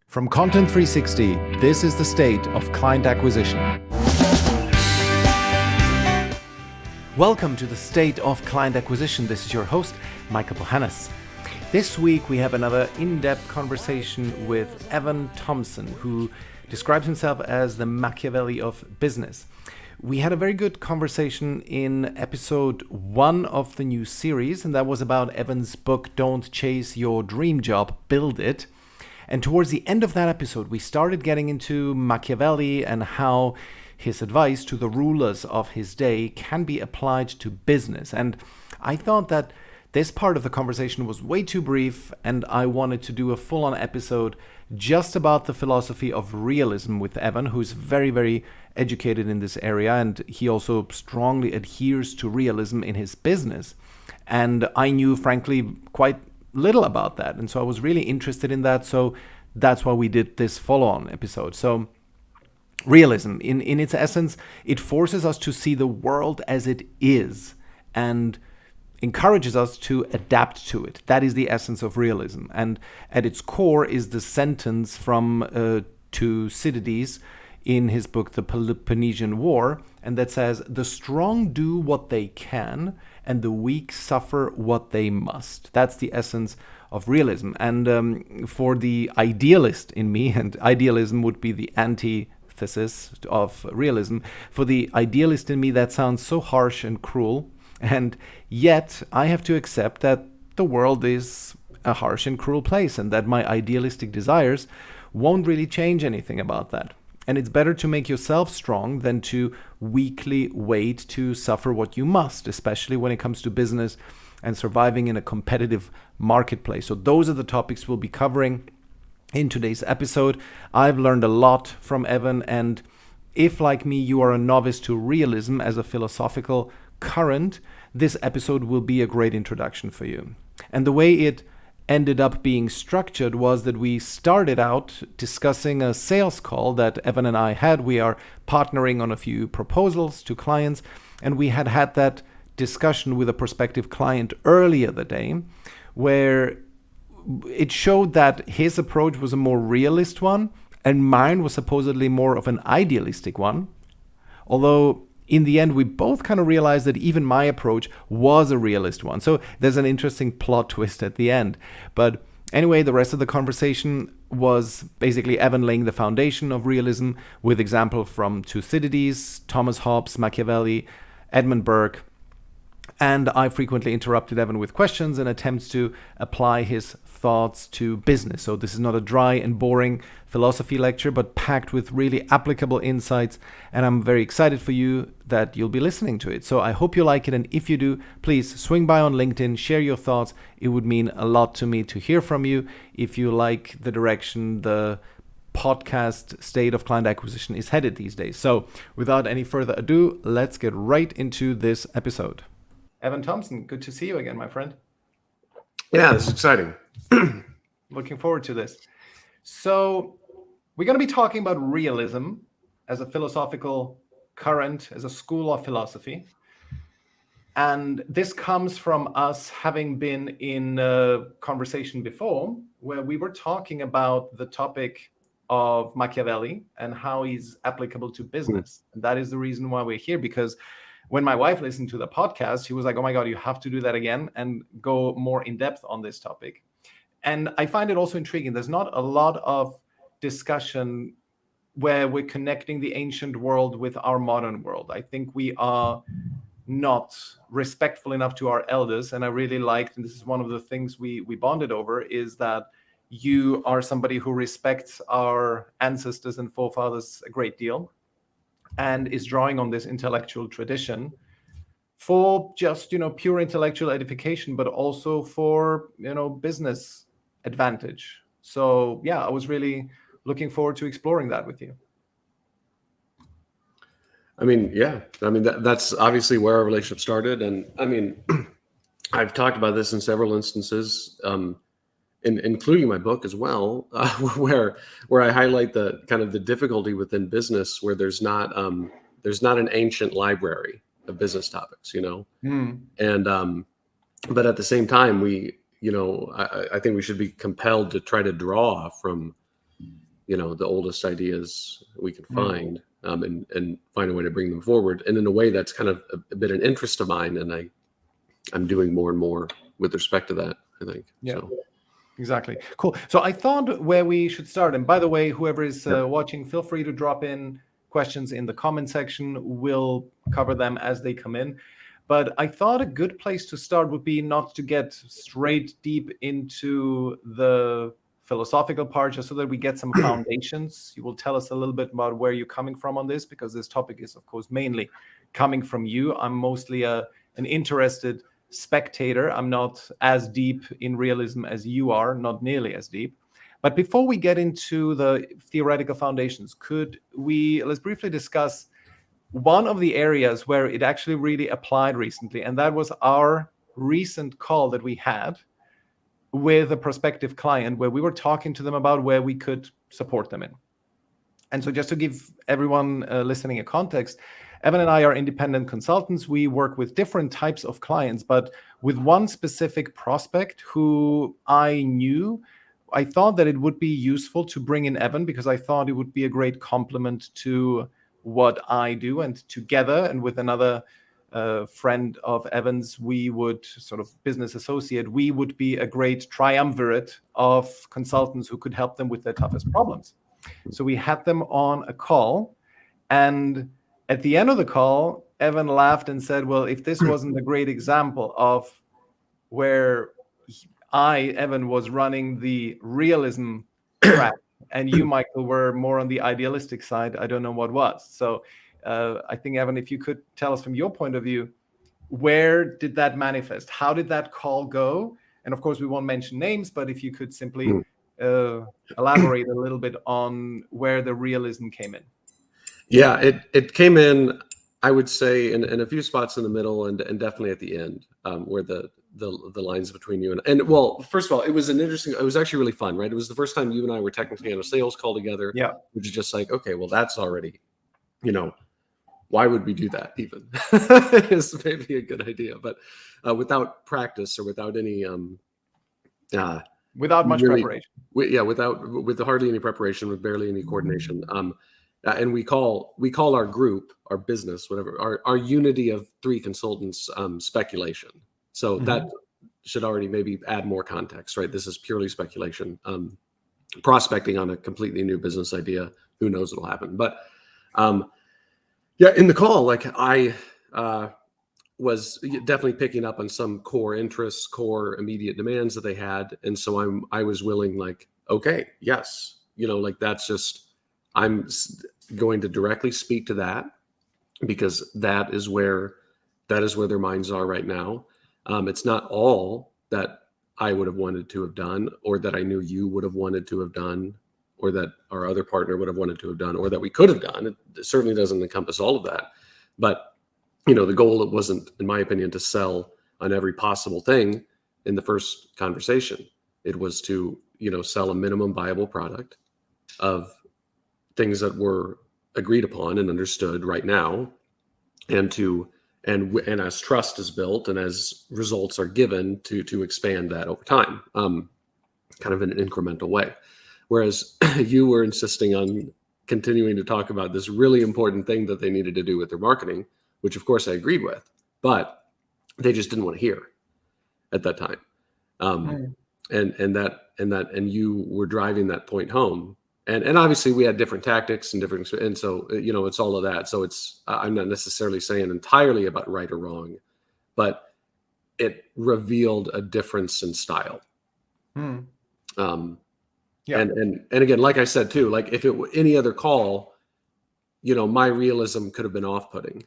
From Content 360, this is the state of client acquisition. Welcome to the state of client acquisition. This is your host, Michael Bohannes. This week we have another in-depth conversation with Evan Thompson, who describes himself as the Machiavelli of business. We had a very good conversation in episode 1 of the new series, and that was about Evan's book, Don't Chase Your Dream Job, Build It. And towards the end of that episode, we started getting into Machiavelli and how his advice to the rulers of his day can be applied to business. And I thought that this part of the conversation was way too brief, and I wanted to do a full-on episode just about the philosophy of realism with Evan, who's very, very educated in this area, and he also strongly adheres to realism in his business. And I knew, frankly, quite little about that, and so I was really interested in that, so that's why we did this follow-on episode. So realism, in its essence, it forces us to see the world as it is and encourages us to adapt to it. That is the essence of realism, and at its core is the sentence from Thucydides in his book The Peloponnesian War, and that says, "The strong do what they can, and the weak suffer what they must." That's the essence of realism. And for the idealist in me, and idealism would be the antithesis of realism, for the idealist in me, that sounds so harsh and cruel. And yet I have to accept that the world is a harsh and cruel place, and that my idealistic desires won't really change anything about that. And it's better to make yourself strong than to weakly wait to suffer what you must, especially when it comes to business and surviving in a competitive marketplace. So those are the topics we'll be covering in today's episode. I've learned a lot from Evan, and if, like me, you are a novice to realism as a philosophical current, this episode will be a great introduction for you. And the way it ended up being structured was that we started out discussing a sales call that Evan and I had. We are partnering on a few proposals to clients, and we had that discussion with a prospective client earlier the day, where it showed that his approach was a more realist one and mine was supposedly more of an idealistic one. Although in the end, we both kind of realized that even my approach was a realist one. So there's an interesting plot twist at the end. But anyway, the rest of the conversation was basically Evan laying the foundation of realism with examples from Thucydides, Thomas Hobbes, Machiavelli, Edmund Burke. And I frequently interrupted Evan with questions and attempts to apply his thoughts to business. So this is not a dry and boring philosophy lecture, but packed with really applicable insights. And I'm very excited for you that you'll be listening to it. So I hope you like it. And if you do, please swing by on LinkedIn, share your thoughts. It would mean a lot to me to hear from you if you like the direction the podcast state of client acquisition is headed these days. So without any further ado, let's get right into this episode. Evan Thompson, good to see you again, my friend. Yeah, this is exciting. Looking forward to this. So we're going to be talking about realism as a philosophical current, as a school of philosophy. And this comes from us having been in a conversation before where we were talking about the topic of Machiavelli and how he's applicable to business. And that is the reason why we're here, because when my wife listened to the podcast, she was like, "Oh my God, you have to do that again and go more in depth on this topic." And I find it also intriguing. There's not a lot of discussion where we're connecting the ancient world with our modern world. I think we are not respectful enough to our elders. And I really liked, and this is one of the things we bonded over, is that you are somebody who respects our ancestors and forefathers a great deal, and is drawing on this intellectual tradition for just, pure intellectual edification, but also for, business advantage. So, yeah, I was really looking forward to exploring that with you. That's obviously where our relationship started. And I've talked about this in several instances, including my book as well, where I highlight the kind of the difficulty within business, where there's not an ancient library of business topics, and but at the same time, I think we should be compelled to try to draw from the oldest ideas we can find, and find a way to bring them forward, and in a way that's kind of a bit an interest of mine, and I'm doing more and more with respect to that, I think. Yeah. So. Exactly. Cool. So I thought where we should start, and by the way, whoever is watching, feel free to drop in questions in the comment section. We'll cover them as they come in. But I thought a good place to start would be not to get straight deep into the philosophical part, just so that we get some foundations. You will tell us a little bit about where you're coming from on this, because this topic is, of course, mainly coming from you. I'm mostly an interested spectator. I'm not as deep in realism as you are, not nearly as deep. But before we get into the theoretical foundations, let's briefly discuss one of the areas where it actually really applied recently, and that was our recent call that we had with a prospective client, where we were talking to them about where we could support them in. And so just to give everyone listening a context, Evan and I are independent consultants. We work with different types of clients, but with one specific prospect who I knew, I thought that it would be useful to bring in Evan, because I thought it would be a great complement to what I do. And together, and with another friend of Evan's, we would sort of business associate, we would be a great triumvirate of consultants who could help them with their toughest problems. So we had them on a call, and at the end of the call, Evan laughed and said, well, if this wasn't a great example of where Evan, was running the realism track, and you, Michael, were more on the idealistic side, I don't know what was. So I think, Evan, if you could tell us from your point of view, where did that manifest? How did that call go? And of course, we won't mention names, but if you could simply elaborate a little bit on where the realism came in. Yeah, it came in, I would say, in a few spots in the middle, and definitely at the end, where the lines between you and well, first of all, it was actually really fun, right? It was the first time you and I were technically on a sales call together. Yeah. Which is just like, okay, well, that's already, why would we do that even? It's maybe a good idea, but without practice, or without any without much preparation. With hardly any preparation, with barely any coordination. And we call our group, our business, whatever, our unity of three consultants, speculation. So that should already maybe add more context, right? This is purely speculation, prospecting on a completely new business idea. Who knows what'll happen? But in the call, like I was definitely picking up on some core interests, core immediate demands that they had, and so I was willing, like, okay, yes, like that's just. I'm going to directly speak to that, because that is where their minds are right now. It's not all that I would have wanted to have done, or that I knew you would have wanted to have done, or that our other partner would have wanted to have done, or that we could have done. It certainly doesn't encompass all of that. But, the goal, it wasn't, in my opinion, to sell on every possible thing in the first conversation. It was to, sell a minimum viable product of things that were agreed upon and understood right now, and as trust is built and as results are given, to expand that over time, kind of in an incremental way. Whereas you were insisting on continuing to talk about this really important thing that they needed to do with their marketing, which of course I agreed with, but they just didn't want to hear at that time. And you were driving that point home. And obviously we had different tactics and so, it's all of that. So I'm not necessarily saying entirely about right or wrong, but it revealed a difference in style. And again, like I said too, like if it were any other call, my realism could have been off-putting.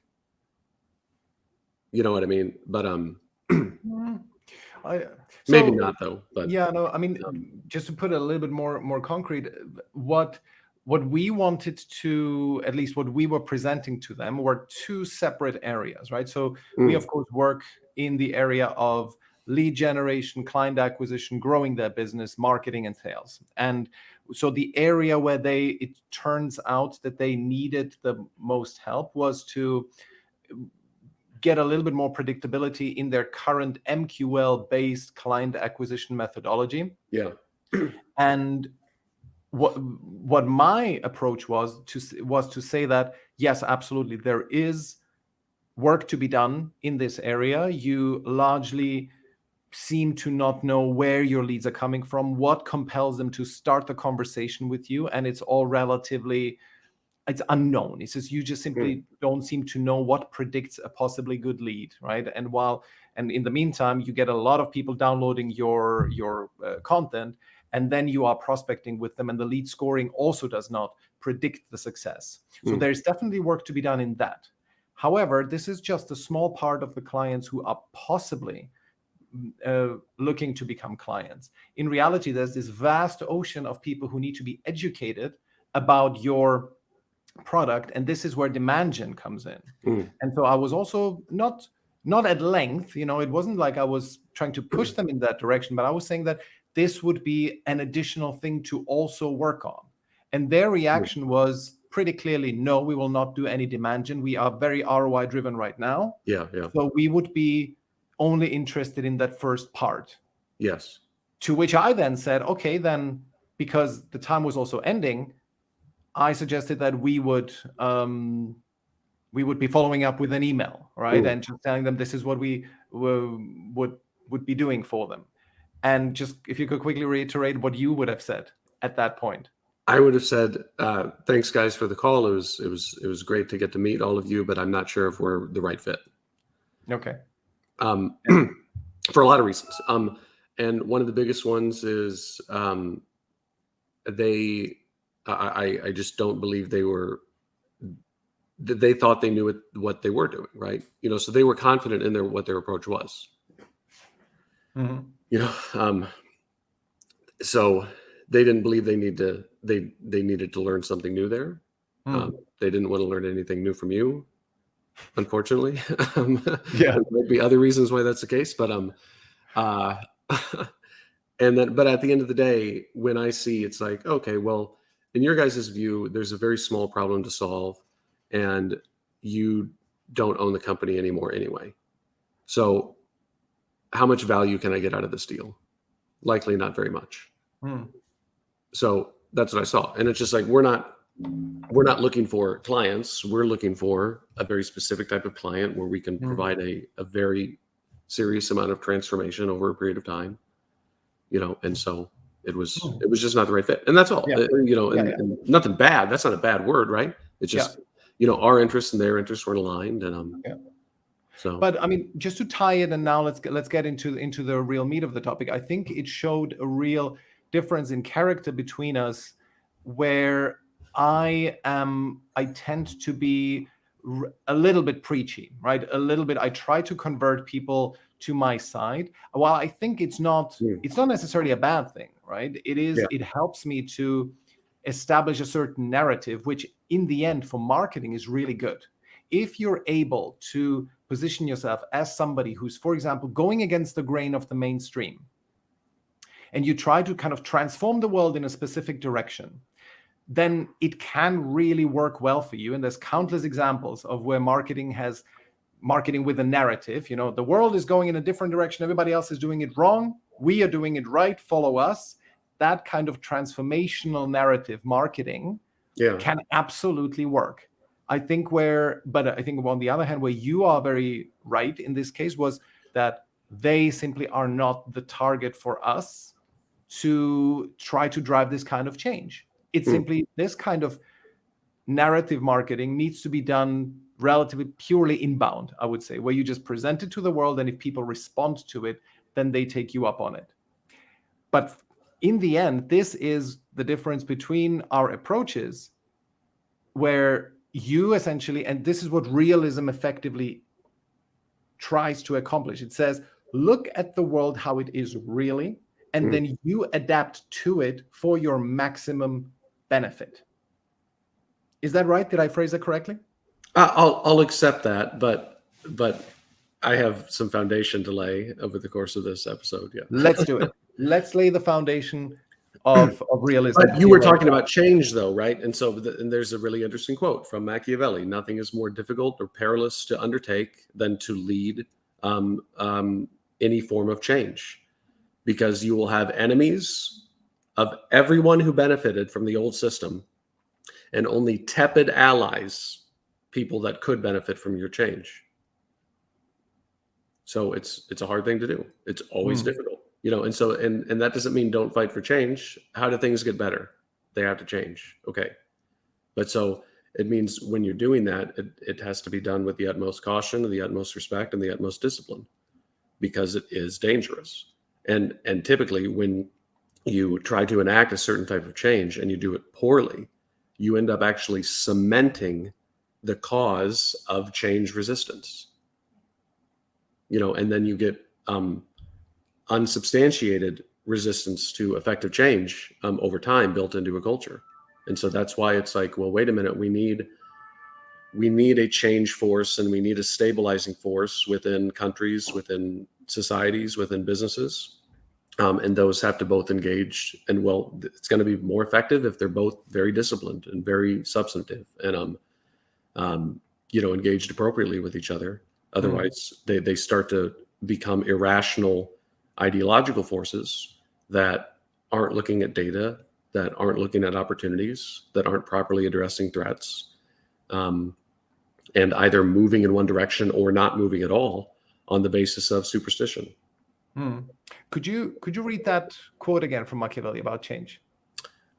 You know what I mean? But maybe not though. But I mean, just to put it a little bit more concrete, what we wanted to, at least what we were presenting to them, were two separate areas, right? So we of course work in the area of lead generation, client acquisition, growing their business, marketing, and sales. And so the area where it turns out that they needed the most help was to get a little bit more predictability in their current MQL-based client acquisition methodology. Yeah. And what my approach was to say that yes, absolutely, there is work to be done in this area. You largely seem to not know where your leads are coming from, what compels them to start the conversation with you, and it's all relatively, it's unknown. It says you just simply don't seem to know what predicts a possibly good lead, right? And in the meantime, you get a lot of people downloading your content, and then you are prospecting with them, and the lead scoring also does not predict the success. So there's definitely work to be done in that. However, this is just a small part of the clients who are possibly looking to become clients. In reality, there's this vast ocean of people who need to be educated about your product, and this is where demand gen comes in. And so I was also not at length, it wasn't like I was trying to push them in that direction, but I was saying that this would be an additional thing to also work on. And their reaction was pretty clearly, no, we will not do any demand gen. We are very ROI driven right now. Yeah. So we would be only interested in that first part. Yes. To which I then said, okay, then because the time was also ending, I suggested that we would be following up with an email, right? And just telling them this is what we would be doing for them. And just if you could quickly reiterate what you would have said at that point. I would have said, thanks guys for the call. It was great to get to meet all of you, but I'm not sure if we're the right fit. Okay. For a lot of reasons. And one of the biggest ones is I just don't believe they thought they knew what they were doing, right? So they were confident in what their approach was. So they didn't believe they needed to learn something new there. They didn't want to learn anything new from you, unfortunately. There might be other reasons why that's the case, but but at the end of the day, when I see, it's like, okay, well, in your guys' view, there's a very small problem to solve, and you don't own the company anymore anyway. So how much value can I get out of this deal? Likely not very much. So that's what I saw. And it's just like, we're not looking for clients. We're looking for a very specific type of client where we can provide a very serious amount of transformation over a period of time, and so it was just not the right fit. And that's all, and nothing bad. That's not a bad word, right? It's just, our interests and their interests were aligned, and so. But I mean, just to tie it, and now let's get into the real meat of the topic. I think it showed a real difference in character between us, where I tend to be a little bit preachy, right? A little bit. I try to convert people to my side. While I think it's not necessarily a bad thing, right? It is. Yeah. It helps me to establish a certain narrative, which in the end for marketing is really good. If you're able to position yourself as somebody who's, for example, going against the grain of the mainstream, and you try to kind of transform the world in a specific direction, then it can really work well for you. And there's countless examples of where marketing with a narrative. The world is going in a different direction. Everybody else is doing it wrong. We are doing it right. Follow us. That kind of transformational narrative marketing can absolutely work. I think on the other hand, where you are very right in this case was that they simply are not the target for us to try to drive this kind of change. It's simply this kind of narrative marketing needs to be done relatively purely inbound, I would say, where you just present it to the world, and if people respond to it, then they take you up on it. But in the end, this is the difference between our approaches, where you essentially, and this is what realism effectively tries to accomplish. It says, look at the world how it is really, and then you adapt to it for your maximum benefit. Is that right? Did I phrase that correctly? I'll accept that, but I have some foundation to lay over the course of this episode. Yeah, let's do it. Let's lay the foundation of realism. But you were talking about change, though, right? And so, and there's a really interesting quote from Machiavelli: "Nothing is more difficult or perilous to undertake than to lead any form of change, because you will have enemies of everyone who benefited from the old system, and only tepid allies, people that could benefit from your change. So it's a hard thing to do. It's always difficult, and so and that doesn't mean don't fight for change. How do things get better? They have to change. Okay. But so it means when you're doing that, it has to be done with the utmost caution, the utmost respect, and the utmost discipline, because it is dangerous. And typically when you try to enact a certain type of change and you do it poorly, you end up actually cementing the cause of change resistance. And then you get unsubstantiated resistance to effective change over time built into a culture. And so that's why it's like, well, wait a minute, we need a change force, and we need a stabilizing force within countries, within societies, within businesses. And those have to both engage, and well, it's going to be more effective if they're both very disciplined and very substantive and engaged appropriately with each other. Otherwise, they start to become irrational ideological forces that aren't looking at data, that aren't looking at opportunities, that aren't properly addressing threats, and either moving in one direction or not moving at all on the basis of superstition. Could you read that quote again from Machiavelli about change?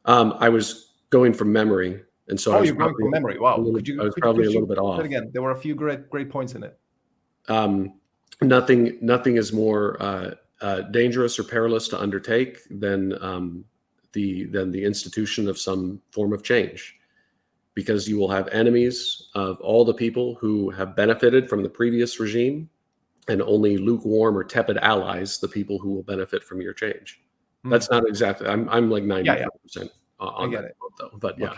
I was going from memory, and so you're going from memory. Wow. I was probably a little bit off. Again, there were a few great points in it. Nothing is more dangerous or perilous to undertake than the institution of some form of change, because you will have enemies of all the people who have benefited from the previous regime, and only lukewarm or tepid allies, the people who will benefit from your change. That's not exactly. I'm like 95% on that quote, though. But yeah,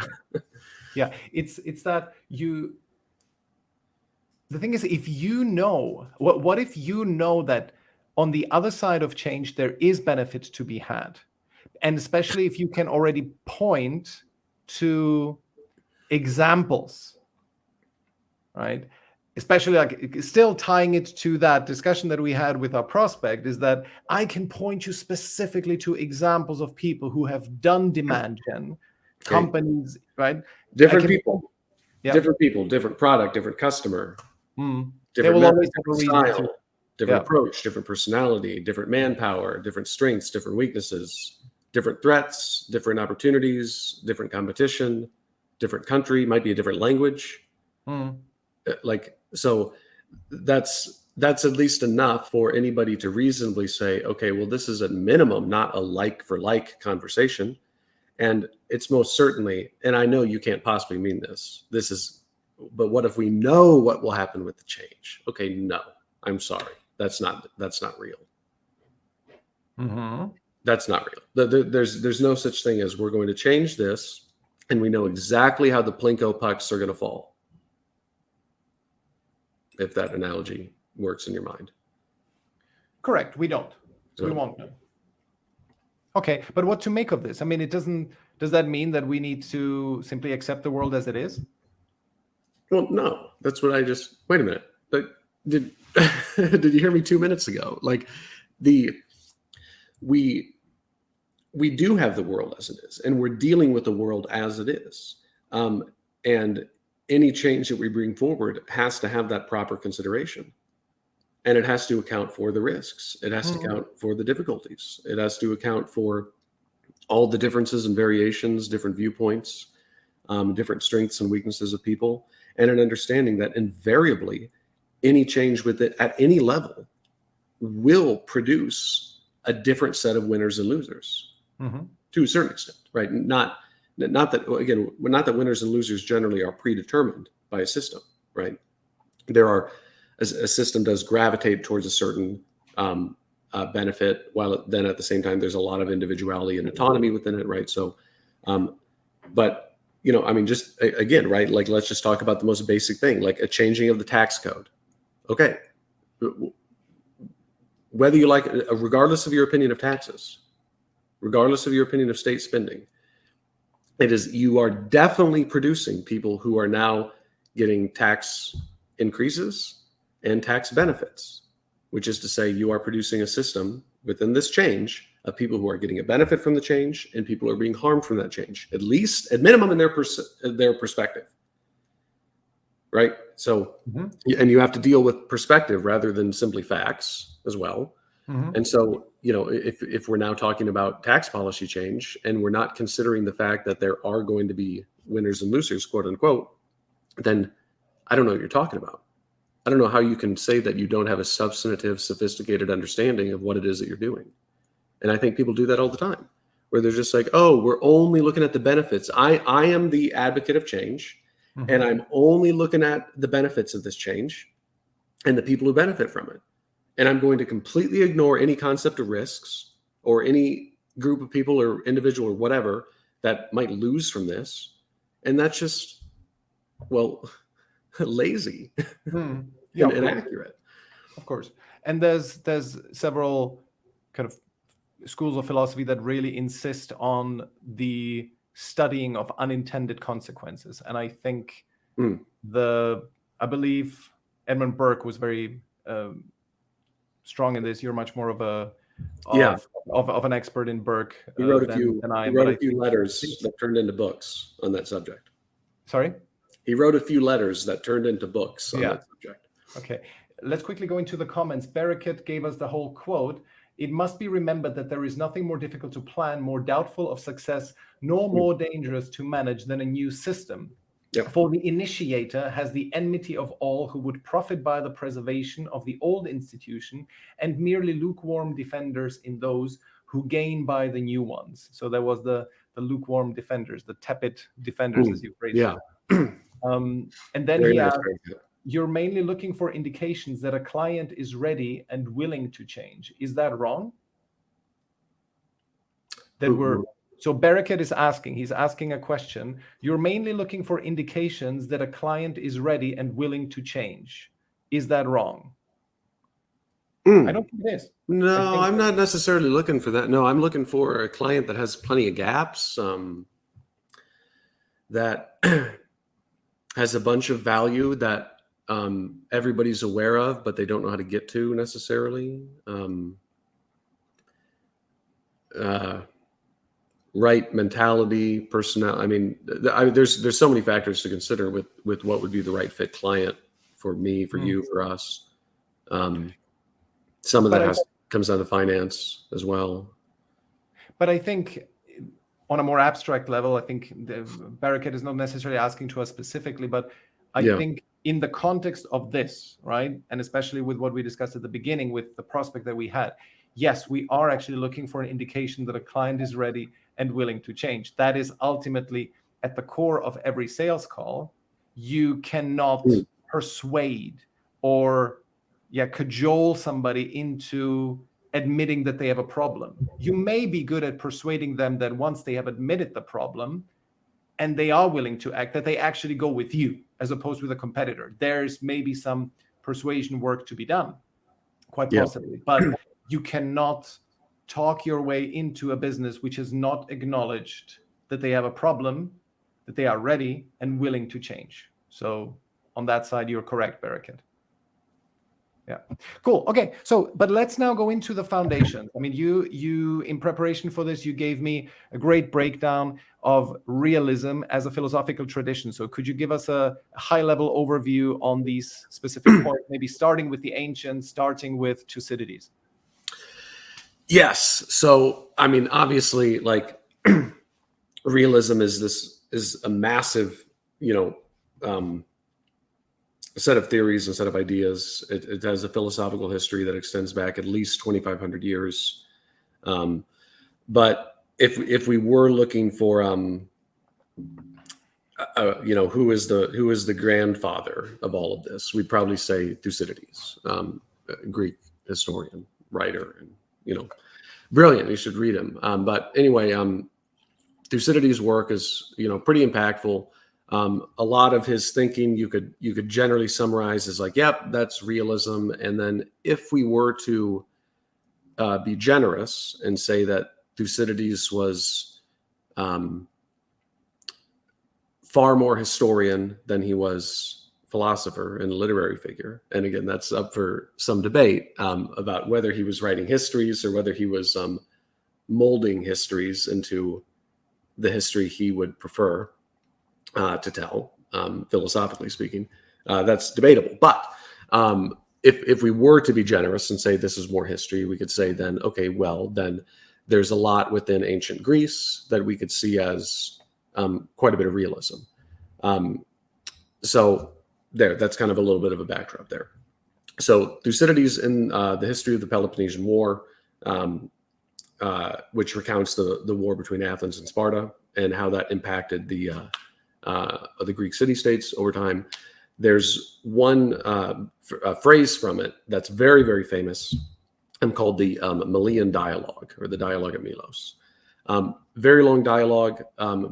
yeah, it's that you. The thing is, if you know what if you know that on the other side of change there is benefit to be had, and especially if you can already point to examples, right? Especially like still tying it to that discussion that we had with our prospect, is that I can point you specifically to examples of people who have done demand gen, companies, right? Different people, different product, different customer, different style, different approach, different personality, different manpower, different strengths, different weaknesses, different threats, different opportunities, different competition, different country, might be a different language. So that's at least enough for anybody to reasonably say, okay, well, this is at minimum not a like for like conversation. And it's most certainly, and I know you can't possibly mean this is, but what if we know what will happen with the change? Okay, no, I'm sorry. That's not real. That's not real. There's no such thing as we're going to change this and we know exactly how the Plinko pucks are going to fall. If that analogy works in your mind. Correct. We don't. We won't know. Okay, but what to make of this? I mean, does that mean that we need to simply accept the world as it is? Well, no. That's what wait a minute. But did you hear me 2 minutes ago? Like we do have the world as it is, and we're dealing with the world as it is. And any change that we bring forward has to have that proper consideration, and it has to account for the risks. It has to account for the difficulties. It has to account for all the differences and variations, different viewpoints, different strengths and weaknesses of people, and an understanding that invariably any change with it at any level will produce a different set of winners and losers to a certain extent, right? Not that winners and losers generally are predetermined by a system, right? A system does gravitate towards a certain benefit, while then at the same time, there's a lot of individuality and autonomy within it, right? So, but, I mean, just again, right? Like, let's just talk about the most basic thing, like a changing of the tax code. Okay. Whether you like it, regardless of your opinion of taxes, regardless of your opinion of state spending, you are definitely producing people who are now getting tax increases and tax benefits, which is to say you are producing a system within this change of people who are getting a benefit from the change and people who are being harmed from that change, at least at minimum in their perspective. Right. So, and you have to deal with perspective rather than simply facts as well. And so, if we're now talking about tax policy change and we're not considering the fact that there are going to be winners and losers, quote unquote, then I don't know what you're talking about. I don't know how you can say that you don't have a substantive, sophisticated understanding of what it is that you're doing. And I think people do that all the time, where they're just like, oh, we're only looking at the benefits. I am the advocate of change, and I'm only looking at the benefits of this change and the people who benefit from it. And I'm going to completely ignore any concept of risks or any group of people or individual or whatever that might lose from this. And that's just, well, lazy and inaccurate. Of course. And there's several kind of schools of philosophy that really insist on the studying of unintended consequences. And I think I believe Edmund Burke was very strong in this. You're much more of an expert in Burke. He wrote a few letters that turned into books on that subject. Sorry? He wrote a few letters that turned into books on that subject. Okay. Let's quickly go into the comments. Barricade gave us the whole quote. It must be remembered that there is nothing more difficult to plan, more doubtful of success, nor more dangerous to manage than a new system. Yep. For the initiator has the enmity of all who would profit by the preservation of the old institution, and merely lukewarm defenders in those who gain by the new ones. So there was the lukewarm defenders, the tepid defenders, as you phrased it. And then he asked, you're mainly looking for indications that a client is ready and willing to change. Is that wrong? So Barricade is he's asking a question. You're mainly looking for indications that a client is ready and willing to change. Is that wrong? I don't think it is. No, I'm not necessarily looking for that. No, I'm looking for a client that has plenty of gaps, that has a bunch of value that everybody's aware of, but they don't know how to get to necessarily. Right mentality, personnel. I mean, there's so many factors to consider with what would be the right fit client for me, for you, for us. Some of that comes down to finance as well. But I think on a more abstract level, I think the Barricade is not necessarily asking to us specifically, but I think in the context of this, right, and especially with what we discussed at the beginning with the prospect that we had, yes, we are actually looking for an indication that a client is ready and willing to change. That is ultimately at the core of every sales call. You cannot persuade or cajole somebody into admitting that they have a problem. You may be good at persuading them that once they have admitted the problem and they are willing to act, that they actually go with you as opposed with a competitor. There's maybe some persuasion work to be done, quite possibly. But you cannot talk your way into a business which has not acknowledged that they have a problem, that they are ready and willing to change. So on that side, you're correct, Barricade. Yeah, cool. Okay, so but let's now go into the foundation. I mean, you in preparation for this, you gave me a great breakdown of realism as a philosophical tradition. So could you give us a high-level overview on these specific points, maybe starting with the ancients, starting with Thucydides? Yes. So, I mean, obviously, like realism is a massive, a set of theories and set of ideas. It has a philosophical history that extends back at least 2,500 years. But if we were looking for, who is the grandfather of all of this, we'd probably say Thucydides, a Greek historian, writer, and brilliant. You should read him. But anyway, Thucydides' work is pretty impactful. A lot of his thinking you could generally summarize as like, yep, that's realism. And then if we were to be generous and say that Thucydides was far more historian than he was philosopher and literary figure, and again, that's up for some debate about whether he was writing histories or whether he was molding histories into the history he would prefer to tell, philosophically speaking. That's debatable. But if we were to be generous and say this is more history, we could say then, okay, well, then there's a lot within ancient Greece that we could see as quite a bit of realism. So that's kind of a little bit of a backdrop there. So Thucydides in the history of the Peloponnesian War, which recounts the war between Athens and Sparta and how that impacted the Greek city-states over time. There's one phrase from it that's very, very famous and called the Melian dialogue, or the dialogue at Milos. Very long dialogue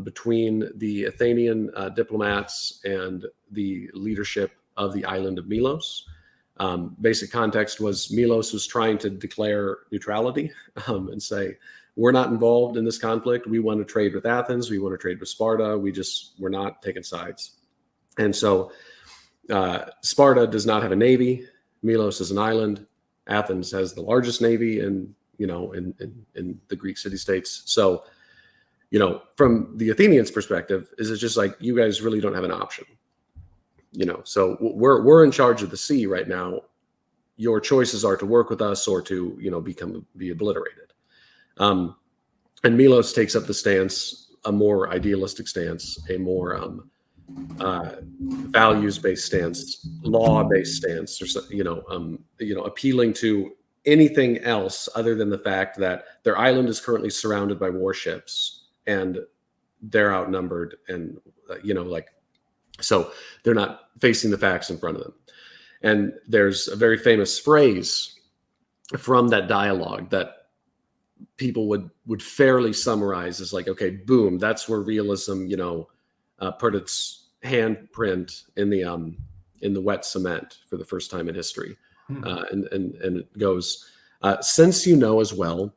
between the Athenian diplomats and the leadership of the island of Milos. Basic context was Milos was trying to declare neutrality and say, we're not involved in this conflict. We want to trade with Athens. We want to trade with Sparta. We're not taking sides. And so Sparta does not have a navy. Milos is an island. Athens has the largest navy in the Greek city-states. So, from the Athenians' perspective, is it just like, you guys really don't have an option? So we're in charge of the sea right now. Your choices are to work with us or to, be obliterated. And Milos takes up the stance, a more idealistic stance, a more values-based stance, law-based stance, or appealing to anything else other than the fact that their island is currently surrounded by warships and they're outnumbered, and so they're not facing the facts in front of them. And there's a very famous phrase from that dialogue that people would fairly summarize as like, okay, boom, that's where realism, put its handprint in the wet cement for the first time in history. And it goes, since you know as well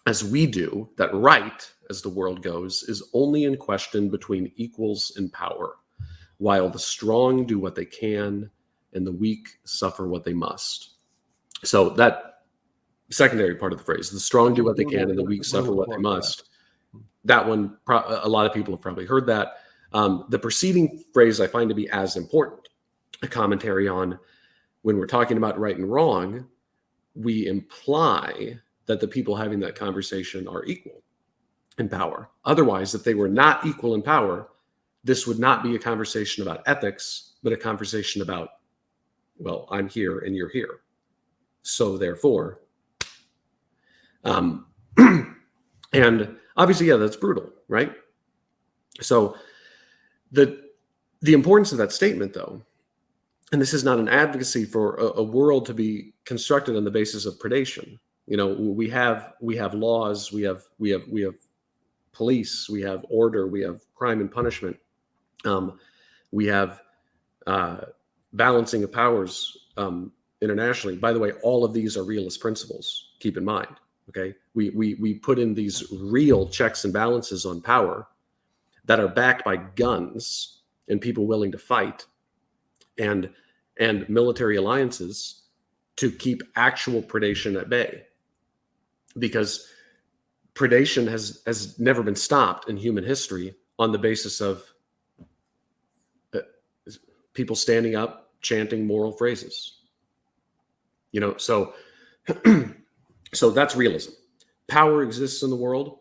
as we do that right, as the world goes, is only in question between equals in power, while the strong do what they can and the weak suffer what they must. So that secondary part of the phrase, the strong do what they can and the weak suffer what they must. That one, a lot of people have probably heard that. The preceding phrase I find to be as important, a commentary on when we're talking about right and wrong, we imply that the people having that conversation are equal in power. Otherwise, if they were not equal in power, this would not be a conversation about ethics, but a conversation about, well, I'm here and you're here. So therefore, and obviously, yeah, that's brutal, right? So the importance of that statement, though, and this is not an advocacy for a world to be constructed on the basis of predation. We have laws, we have police, we have order, we have crime and punishment. We have balancing of powers internationally. By the way, all of these are realist principles. Keep in mind, okay? We put in these real checks and balances on power that are backed by guns and people willing to fight, and military alliances to keep actual predation at bay, because predation has never been stopped in human history on the basis of people standing up chanting moral phrases. So that's realism. Power exists in the world.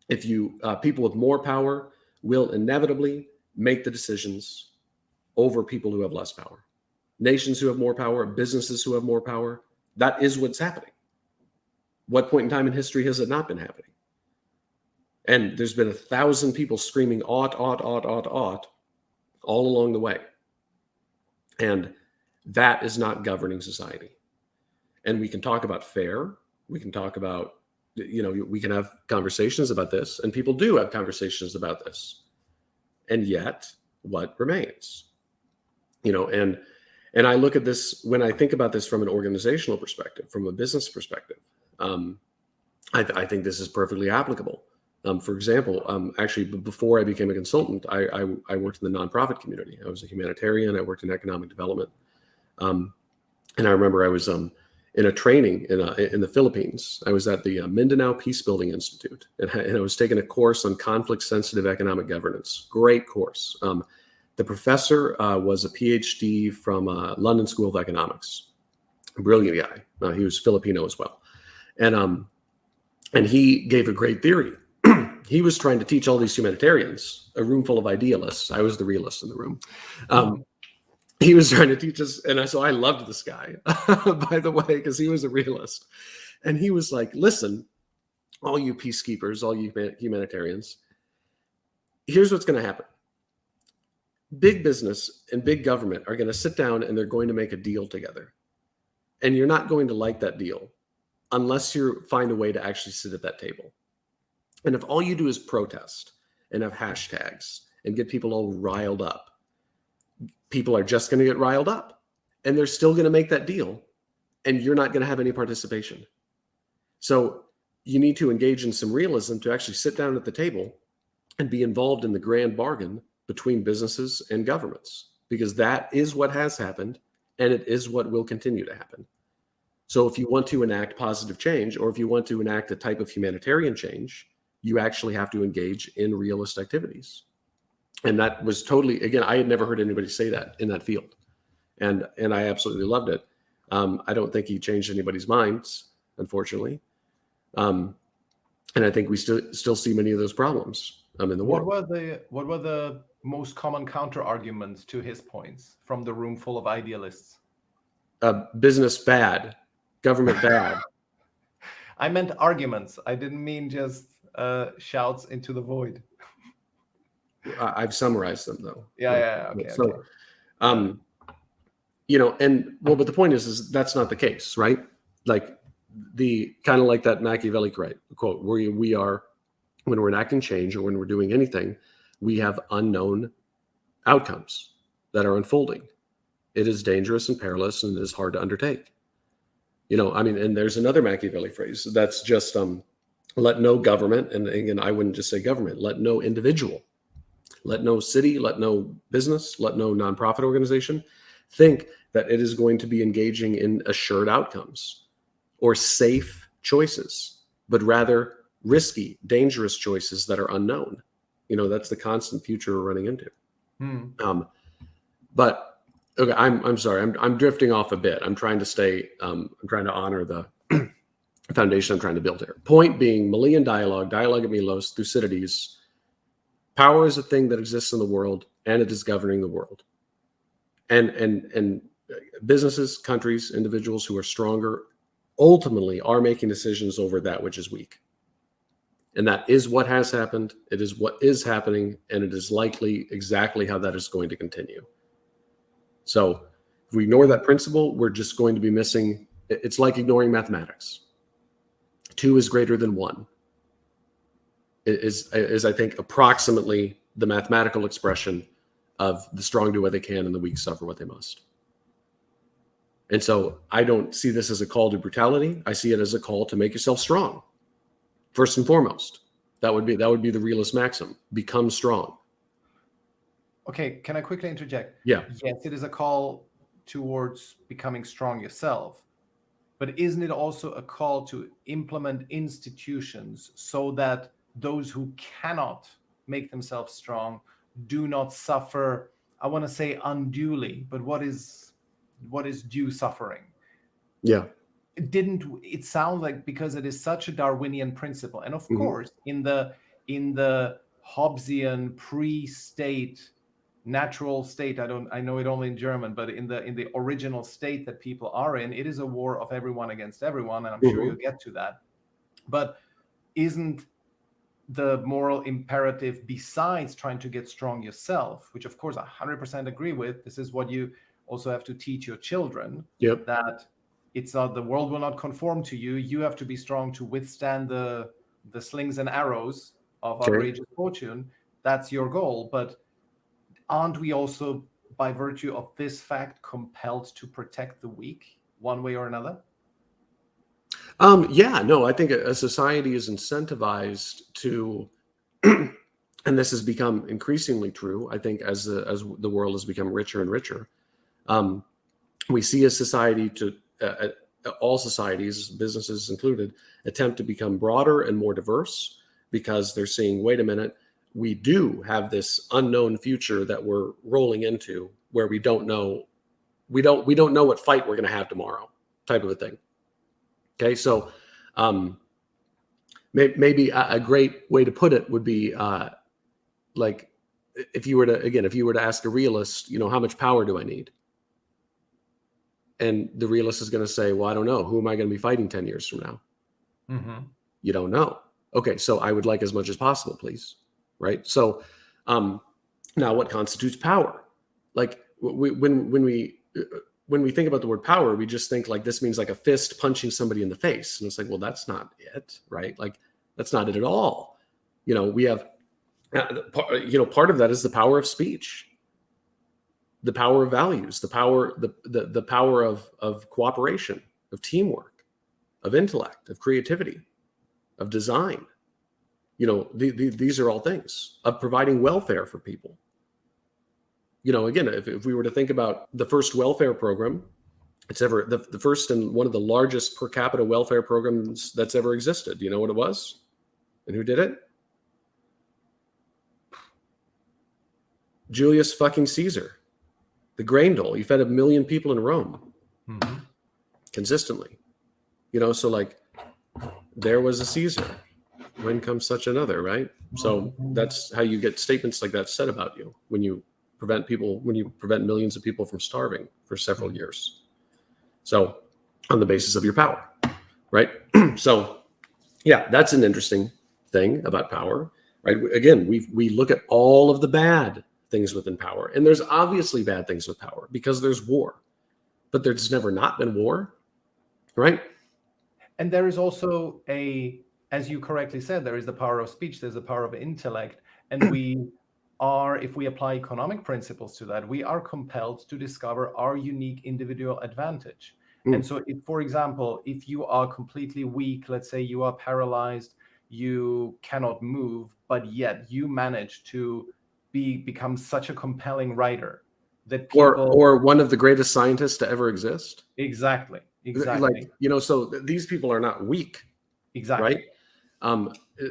If people with more power will inevitably make the decisions over people who have less power. Nations who have more power, businesses who have more power. That is what's happening. What point in time in history has it not been happening? And there's been 1,000 people screaming ought all along the way. And that is not governing society. And we can talk about fair. We can talk about, we can have conversations about this, and people do have conversations about this. And yet, what remains? And I look at this, when I think about this from an organizational perspective, from a business perspective, I think this is perfectly applicable. For example, actually, before I became a consultant, I worked in the nonprofit community. I was a humanitarian. I worked in economic development. And I remember I was in a training in the Philippines. I was at the Mindanao Peacebuilding Institute, and I was taking a course on conflict-sensitive economic governance. Great course. The professor was a PhD from London School of Economics. Brilliant guy. He was Filipino as well, and he gave a great theory. He was trying to teach all these humanitarians, a room full of idealists. I was the realist in the room. He was trying to teach us, and so I loved this guy, by the way, because he was a realist. And he was like, listen, all you peacekeepers, all you humanitarians, here's what's going to happen. Big business and big government are going to sit down and they're going to make a deal together. And you're not going to like that deal unless you find a way to actually sit at that table. And if all you do is protest and have hashtags and get people all riled up, people are just going to get riled up and they're still going to make that deal and you're not going to have any participation. So you need to engage in some realism to actually sit down at the table and be involved in the grand bargain between businesses and governments, because that is what has happened and it is what will continue to happen. So if you want to enact positive change, or if you want to enact a type of humanitarian change, you actually have to engage in realist activities. And that was totally, again, I had never heard anybody say that in that field. And I absolutely loved it. I don't think he changed anybody's minds, unfortunately. And I think we still see many of those problems in the world. What were the most common counter arguments to his points from the room full of idealists? Business bad, government bad. I meant arguments. I didn't mean just shouts into the void. I've summarized them though. Yeah. Okay. So, okay. But the point is that's not the case, right? Like the kind of like that Machiavelli quote, where we are, when we're enacting change or when we're doing anything, we have unknown outcomes that are unfolding. It is dangerous and perilous and it is hard to undertake. And there's another Machiavelli phrase that's just let no government, and again, I wouldn't just say government, let no individual, let no city, let no business, let no nonprofit organization think that it is going to be engaging in assured outcomes or safe choices, but rather risky, dangerous choices that are unknown. That's the constant future we're running into. But okay, I'm sorry, I'm drifting off a bit. I'm trying to honor the foundation I'm trying to build here. Point being, Melian dialogue of Milos, Thucydides. Power is a thing that exists in the world, and it is governing the world. And businesses, countries, individuals who are stronger ultimately are making decisions over that which is weak. And that is what has happened. It is what is happening, and it is likely exactly how that is going to continue. So if we ignore that principle, we're just going to be missing. It's like ignoring mathematics. 2 is greater than 1. It is I think approximately the mathematical expression of the strong do what they can and the weak suffer what they must. And so I don't see this as a call to brutality. I see it as a call to make yourself strong. First and foremost, that would be the realist maxim: become strong. Okay, can I quickly interject? Yeah. Yes, it is a call towards becoming strong yourself, but isn't it also a call to implement institutions so that those who cannot make themselves strong do not suffer, I want to say unduly, but what is due suffering? Yeah. It sounds like, because it is such a Darwinian principle, and of course in the Hobbesian pre-state natural state, I know it only in German, but in the original state that people are in, it is a war of everyone against everyone, and I'm sure you'll get to that. But isn't the moral imperative, besides trying to get strong yourself, which of course I 100% agree with, this is what you also have to teach your children, that it's not, the world will not conform to you. You have to be strong to withstand the slings and arrows of outrageous fortune. That's your goal. But aren't we also, by virtue of this fact, compelled to protect the weak one way or another? I think a society is incentivized to, and this has become increasingly true, I think, as the world has become richer and richer. We see a society all societies, businesses included, attempt to become broader and more diverse because they're seeing, wait a minute, we do have this unknown future that we're rolling into where we don't know what fight we're going to have tomorrow, type of a thing. Okay, so maybe a great way to put it would be like if you were to ask a realist, how much power do I need? And the realist is going to say, well, I don't know. Who am I going to be fighting 10 years from now? Mm-hmm. You don't know. Okay, so I would like as much as possible, please. Right? So now what constitutes power? Like when we think about the word power, we just think like this means like a fist punching somebody in the face. And it's like, well, that's not it, right? Like that's not it at all. We have, part of that is the power of speech, the power of values, the power of cooperation, of teamwork, of intellect, of creativity, of design. These are all things of providing welfare for people. Again, if we were to think about the first welfare program, it's ever the first and one of the largest per capita welfare programs that's ever existed. You know what it was? And who did it? Julius fucking Caesar. The grain dole. He fed 1 million people in Rome consistently. So like there was a Caesar. When comes such another, right? So that's how you get statements like that said about you when you prevent millions of people from starving for several years. So on the basis of your power, right? So yeah, that's an interesting thing about power, right? Again, we look at all of the bad things within power, and there's obviously bad things with power because there's war, but there's never not been war, right? And there is also as you correctly said, there is the power of speech, there's the power of intellect, and if we apply economic principles to that, we are compelled to discover our unique individual advantage. And so, for example, if you are completely weak, let's say you are paralyzed, you cannot move, but yet you manage to become such a compelling writer that people... Or one of the greatest scientists to ever exist. Exactly. Like, so these people are not weak. Exactly. Right.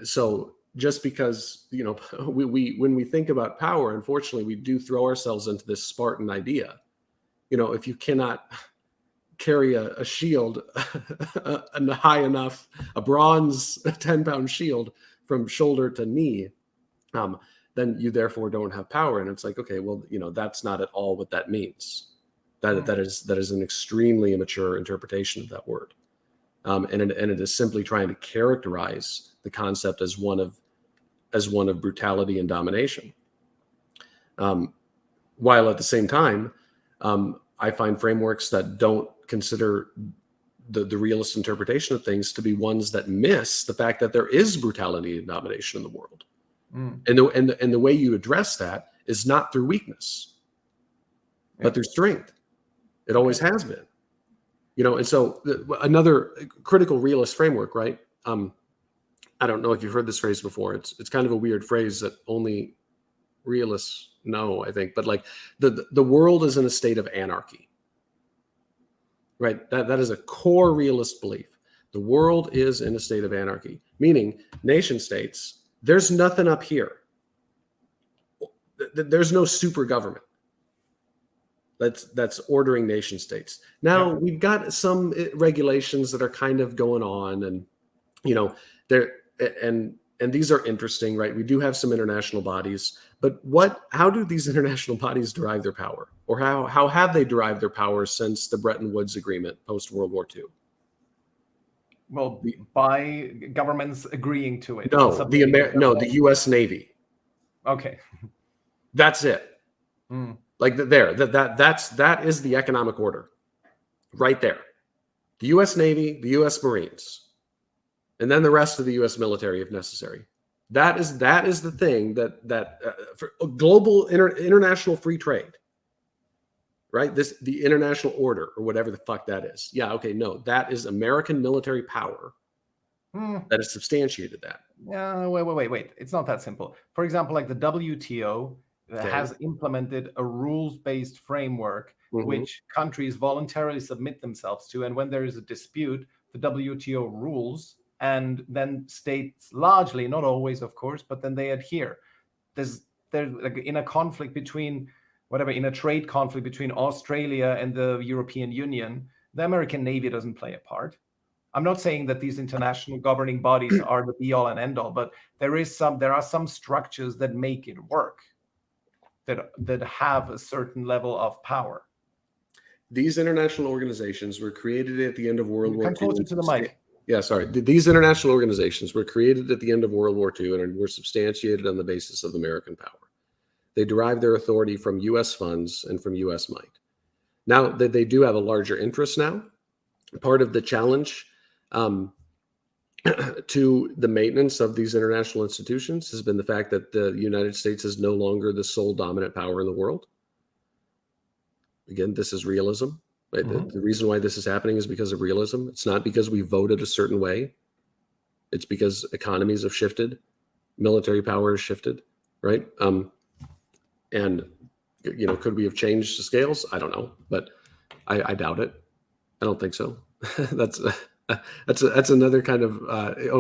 So just because, when we think about power, unfortunately, we do throw ourselves into this Spartan idea. If you cannot carry a shield high enough, a bronze 10-pound shield from shoulder to knee, then you therefore don't have power. And it's like, okay, well, that's not at all what that means. That is an extremely immature interpretation of that word. And it is simply trying to characterize the concept as one of brutality and domination. While at the same time, I find frameworks that don't consider the realist interpretation of things to be ones that miss the fact that there is brutality and domination in the world. And the way you address that is not through weakness, but through strength. It always has been. And so another critical realist framework, right? I don't know if you've heard this phrase before. It's kind of a weird phrase that only realists know, I think. But like the world is in a state of anarchy, right? That is a core realist belief. The world is in a state of anarchy, meaning nation states. There's nothing up here. There's no super government that's ordering nation states. Now we've got some regulations that are kind of going on, and and these are interesting, right? We do have some international bodies, but how do these international bodies derive their power, or how have they derived their power since the Bretton Woods Agreement post World War II? Well, by governments agreeing to it. No, the U.S. Navy. Okay, that's it. Like that is the economic order, right there. The U.S. Navy, the U.S. Marines, and then the rest of the U.S. military if necessary. That is the thing that for global international free trade, right? The international order or whatever the fuck that is. Yeah, okay, no, that is American military power that has substantiated that. Yeah, wait. It's not that simple. For example, like the WTO has implemented a rules-based framework which countries voluntarily submit themselves to. And when there is a dispute, the WTO rules, and then states largely, not always, of course, but then they adhere. There's like in a conflict between in a trade conflict between Australia and the European Union, the American Navy doesn't play a part. I'm not saying that these international governing bodies are the be all and end all, but there are some structures that make it work, that have a certain level of power. These international organizations were created at the end of World War II. Closer to the mic. Yeah, sorry. These international organizations were created at the end of World War II and were substantiated on the basis of American power. They derive their authority from U.S. funds and from U.S. might. Now, they do have a larger interest now. Part of the challenge to the maintenance of these international institutions has been the fact that the United States is no longer the sole dominant power in the world. Again, this is realism. Right? The reason why this is happening is because of realism. It's not because we voted a certain way. It's because economies have shifted, military power has shifted, right? And could we have changed the scales? I don't know, but I doubt it. I don't think so. That's another kind of.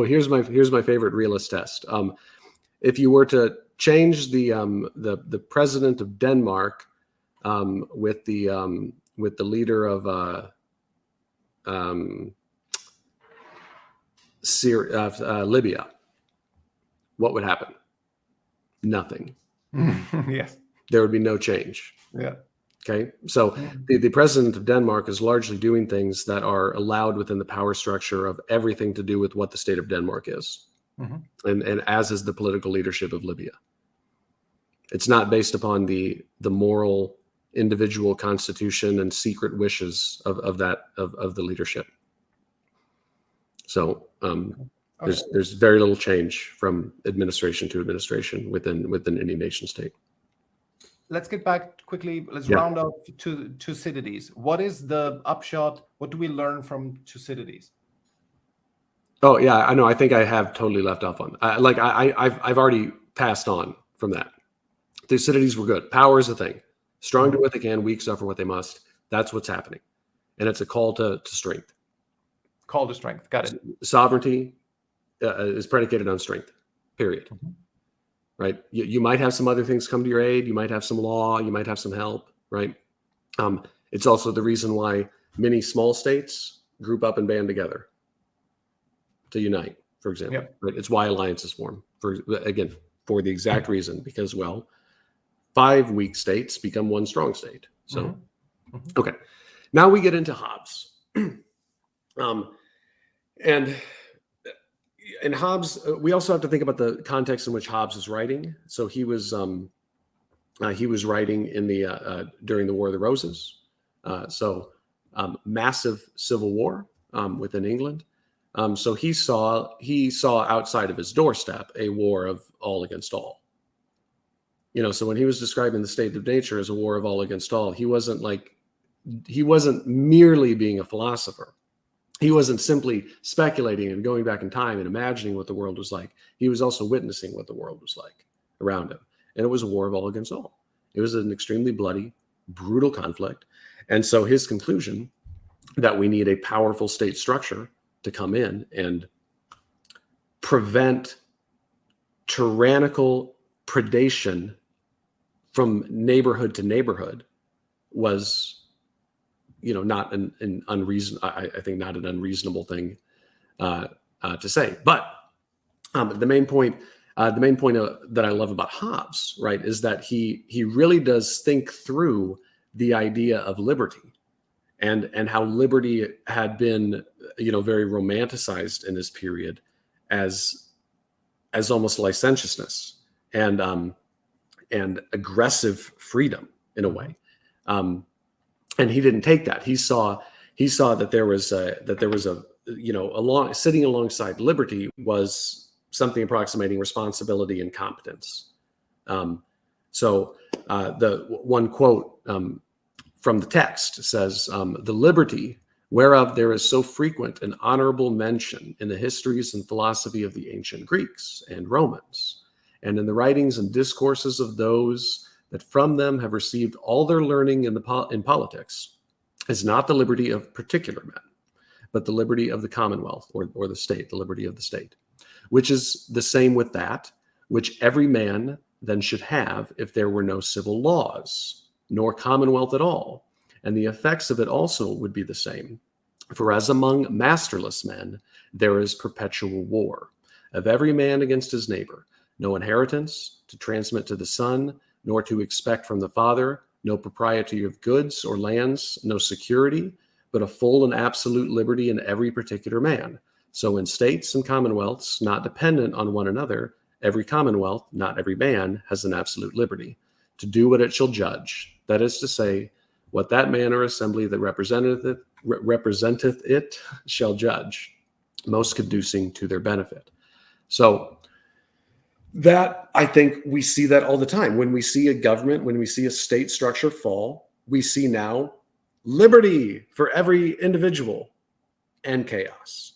Here's my favorite realist test. If you were to change the president of Denmark with the leader of Libya, what would happen? Nothing. Yes. There would be no change. Yeah. Okay. So the president of Denmark is largely doing things that are allowed within the power structure of everything to do with what the state of Denmark is. And as is the political leadership of Libya. It's not based upon the moral individual constitution and secret wishes of the leadership. So there's very little change from administration to administration within any nation state. Let's get back quickly. Let's round up to Thucydides. What is the upshot? What do we learn from Thucydides? Oh yeah, I know. I think I have totally left off on. I've already passed on from that. Thucydides were good. Power is a thing. Strong do what they can, weak suffer what they must. That's what's happening, and it's a call to strength. Call to strength. Got it. Sovereignty is predicated on strength. Period. Right. You might have some other things come to your aid. You might have some law. You might have some help. Right. It's also the reason why many small states group up and band together to unite, for example. Yep. Right? It's why alliances form, for the exact reason, because, 5 weak states become one strong state. So, okay. Now we get into Hobbes. And Hobbes, we also have to think about the context in which Hobbes is writing. So he was writing in during the War of the Roses. Massive civil war within England. So he saw outside of his doorstep a war of all against all. So when he was describing the state of nature as a war of all against all, he wasn't merely being a philosopher. He wasn't simply speculating and going back in time and imagining what the world was like. He was also witnessing what the world was like around him. And it was a war of all against all. It was an extremely bloody, brutal conflict. And so his conclusion that we need a powerful state structure to come in and prevent tyrannical predation from neighborhood to neighborhood was, not an unreasonable thing to say. But the main point that I love about Hobbes, right, is that he really does think through the idea of liberty and how liberty had been, very romanticized in this period as almost licentiousness and aggressive freedom in a way. And he didn't take that. He saw that there was sitting alongside liberty was something approximating responsibility and competence. The one quote from the text says, "The liberty whereof there is so frequent and honorable mention in the histories and philosophy of the ancient Greeks and Romans, and in the writings and discourses of those that from them have received all their learning in politics, is not the liberty of particular men, but the liberty of the commonwealth or the state, the liberty of the state, which is the same with that which every man then should have if there were no civil laws, nor commonwealth at all. And the effects of it also would be the same. For as among masterless men, there is perpetual war of every man against his neighbor, no inheritance to transmit to the son, nor to expect from the father, no propriety of goods or lands, no security, but a full and absolute liberty in every particular man. So in states and commonwealths, not dependent on one another, every commonwealth, not every man, has an absolute liberty to do what it shall judge. That is to say, what that man or assembly that representeth it shall judge, most conducing to their benefit. So that, I think we see that all the time. When we see a government, when we see a state structure fall, we see now liberty for every individual and chaos.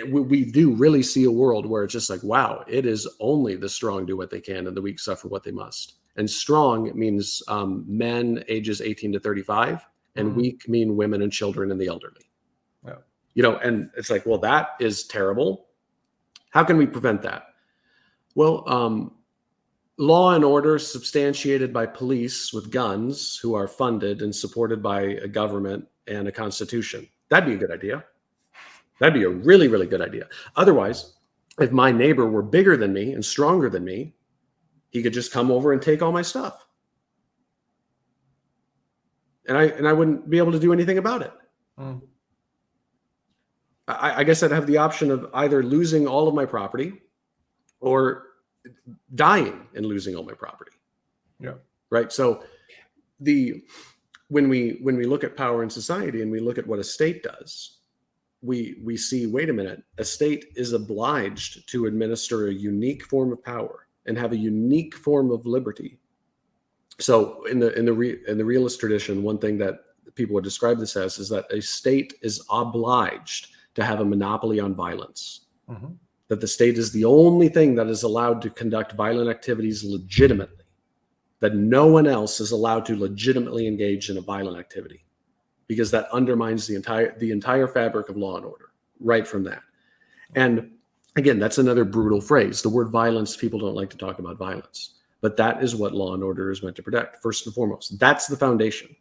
We do really see a world where it's just like, wow, it is only the strong do what they can and the weak suffer what they must. And strong means men ages 18 to 35, and weak mean women and children and the elderly. Yeah. And it's like, well, that is terrible. How can we prevent that? Well, law and order substantiated by police with guns who are funded and supported by a government and a constitution. That'd be a good idea. That'd be a really, really good idea. Otherwise, if my neighbor were bigger than me and stronger than me, he could just come over and take all my stuff. And I wouldn't be able to do anything about it. I guess I'd have the option of either losing all of my property or dying and losing all my property. Yeah. Right. So when we look at power in society and we look at what a state does, we see, wait a minute, a state is obliged to administer a unique form of power and have a unique form of liberty. So in the realist tradition, one thing that people would describe this as is that a state is obliged to have a monopoly on violence. That the state is the only thing that is allowed to conduct violent activities legitimately, that no one else is allowed to legitimately engage in a violent activity, because that undermines the entire fabric of law and order right from that. And again, that's another brutal phrase. The word violence, people don't like to talk about violence, but that is what law and order is meant to protect, first and foremost. That's the foundation.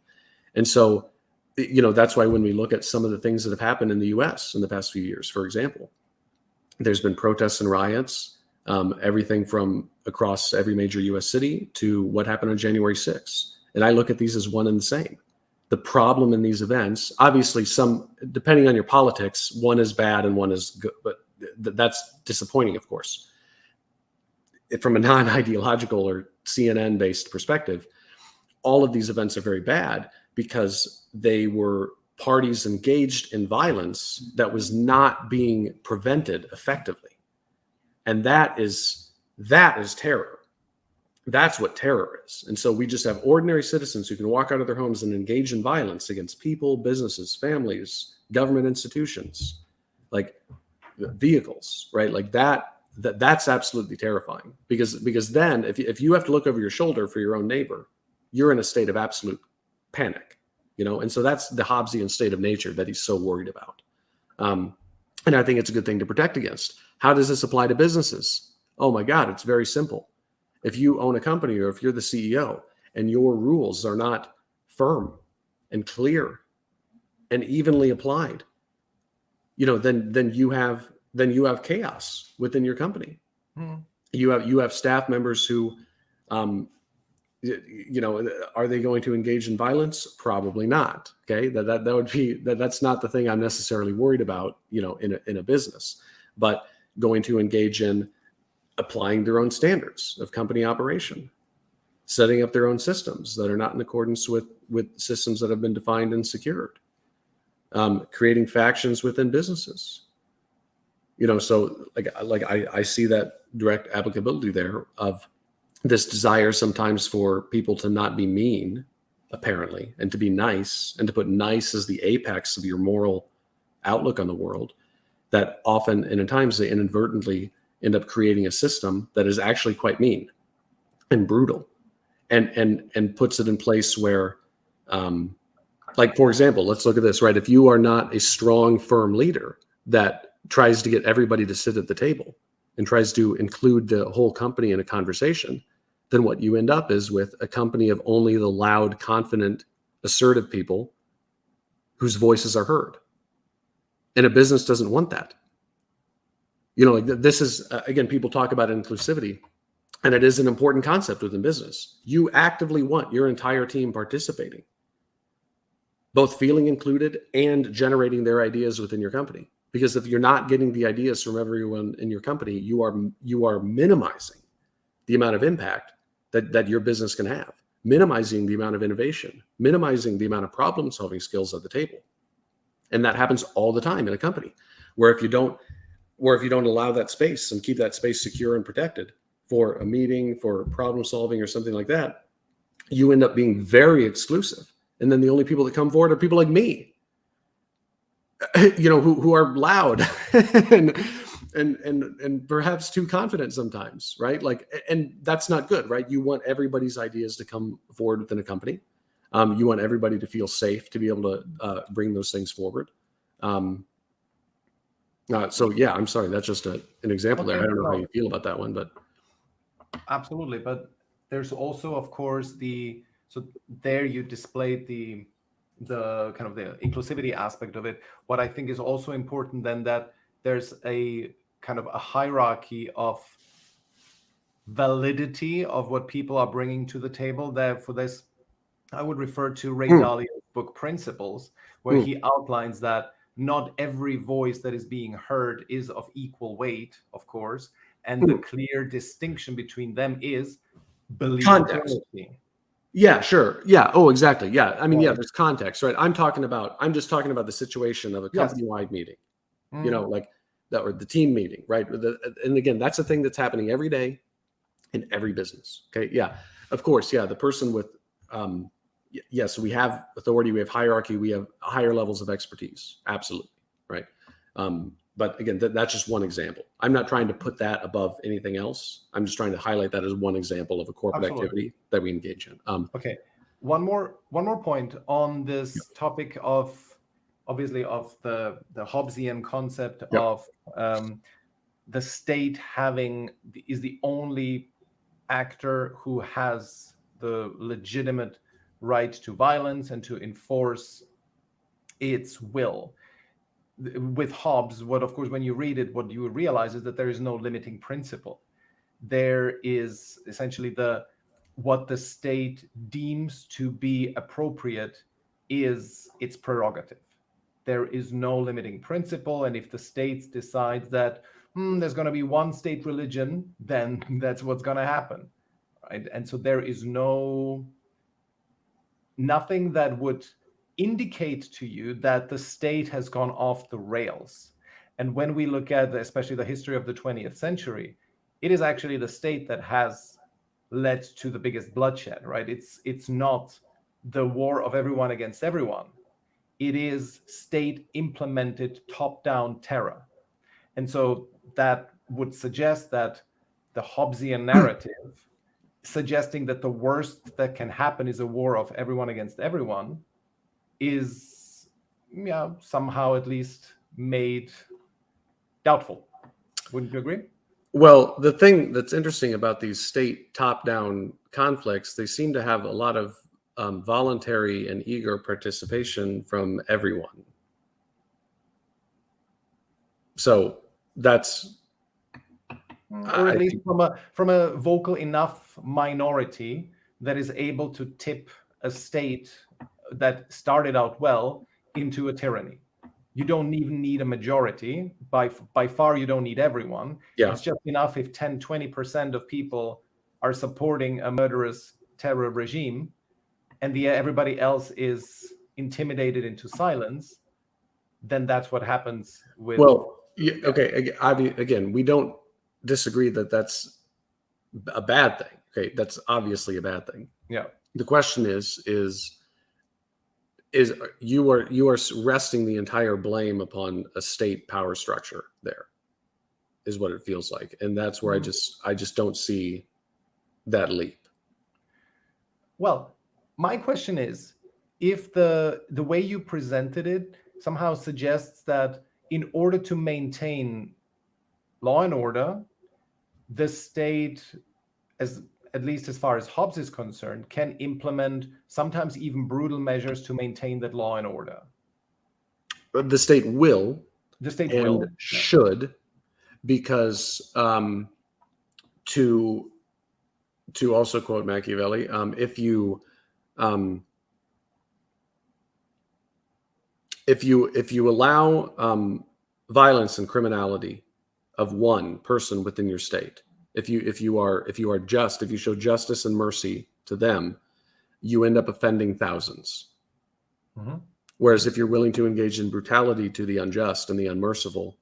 And so, that's why when we look at some of the things that have happened in the US in the past few years, for example, there's been protests and riots, everything from across every major US city to what happened on January 6th. And I look at these as one and the same. The problem in these events, obviously some, depending on your politics, one is bad and one is good, but that's disappointing, of course. From a non-ideological or CNN-based perspective, all of these events are very bad because they were parties engaged in violence that was not being prevented effectively. And that is terror. That's what terror is. And so we just have ordinary citizens who can walk out of their homes and engage in violence against people, businesses, families, government institutions, like vehicles, right? Like that's absolutely terrifying because then if you have to look over your shoulder for your own neighbor, you're in a state of absolute panic, and so that's the Hobbesian state of nature that he's so worried about. And I think it's a good thing to protect against. How does this apply to businesses? Oh my God, it's very simple. If you own a company or if you're the CEO and your rules are not firm and clear and evenly applied, then you have chaos within your company. You have staff members who, are they going to engage in violence? Probably not. Okay, that's not the thing I'm necessarily worried about, in a business, but going to engage in applying their own standards of company operation, setting up their own systems that are not in accordance with systems that have been defined and secured, creating factions within businesses. So I see that direct applicability there of this desire sometimes for people to not be mean, apparently, and to be nice, and to put nice as the apex of your moral outlook on the world, that often and at times they inadvertently end up creating a system that is actually quite mean and brutal and puts it in place where, like, for example, let's look at this, right? If you are not a strong, firm leader that tries to get everybody to sit at the table and tries to include the whole company in a conversation, then what you end up is with a company of only the loud, confident, assertive people whose voices are heard. And a business doesn't want that. Like this is, again, people talk about inclusivity, and it is an important concept within business. You actively want your entire team participating, both feeling included and generating their ideas within your company. Because if you're not getting the ideas from everyone in your company, you are minimizing the amount of impact that your business can have, minimizing the amount of innovation, minimizing the amount of problem-solving skills at the table. And that happens all the time in a company, where if you don't allow that space and keep that space secure and protected for a meeting, for problem-solving or something like that, you end up being very exclusive. And then the only people that come forward are people like me, who are loud and perhaps too confident sometimes, right? Like, and that's not good, right? You want everybody's ideas to come forward within a company. You want everybody to feel safe to be able to bring those things forward. So yeah, I'm sorry. That's just an example there. I don't know how you feel about that one, but. Absolutely. But there's also, of course, so there you displayed the kind of the inclusivity aspect of it. What I think is also important then, that there's a kind of a hierarchy of validity of what people are bringing to the table. There, for this, I would refer to Ray Dalio's book Principles, where he outlines that not every voice that is being heard is of equal weight, of course, and the clear distinction between them is believability. Yeah, sure. Yeah. Oh, exactly. Yeah. I mean, yeah, there's context, right? I'm just talking about the situation of a company-wide meeting, like that, or the team meeting, right? And again, that's a thing that's happening every day in every business. Okay. Yeah. Of course. Yeah. The person with, yes, we have authority, we have hierarchy, we have higher levels of expertise. Absolutely. Right. But again, that's just one example. I'm not trying to put that above anything else. I'm just trying to highlight that as one example of a corporate activity that we engage in. Okay. One more point on this topic of, obviously, of the Hobbesian concept of the state is the only actor who has the legitimate right to violence and to enforce its will. With Hobbes, of course, when you read it, what you realize is that there is no limiting principle. There is essentially what the state deems to be appropriate is its prerogative. There is no limiting principle, and if the state decides that there's going to be one state religion, then that's what's going to happen, right? And so there is nothing that would indicate to you that the state has gone off the rails. And when we look at especially the history of the 20th century, it is actually the state that has led to the biggest bloodshed, right? It's not the war of everyone against everyone. It is state implemented top-down terror. And so that would suggest that the Hobbesian narrative, suggesting that the worst that can happen is a war of everyone against everyone, is somehow at least made doubtful. Wouldn't you agree? Well, the thing that's interesting about these state top-down conflicts, they seem to have a lot of voluntary and eager participation from everyone. So that's, or at least from a vocal enough minority that is able to tip a state that started out well into a tyranny. You don't even need a majority. By far, you don't need everyone. Yeah. It's just enough if 10, 20% of people are supporting a murderous terror regime, and everybody else is intimidated into silence, then that's what happens with... Well, okay, again, we don't disagree that that's a bad thing. Okay, that's obviously a bad thing. Yeah. The question is you are resting the entire blame upon a state power structure. There is what it feels like, and that's where I just don't see that leap. Well, my question is, if the way you presented it somehow suggests that in order to maintain law and order, the state, as at least as far as Hobbes is concerned, can implement sometimes even brutal measures to maintain that law and order. But the state will. The state and will. should, because to also quote Machiavelli, if you allow violence and criminality of one person within your state, if you show justice and mercy to them, you end up offending thousands. Mm-hmm. Whereas if you're willing to engage in brutality to the unjust and the unmerciful,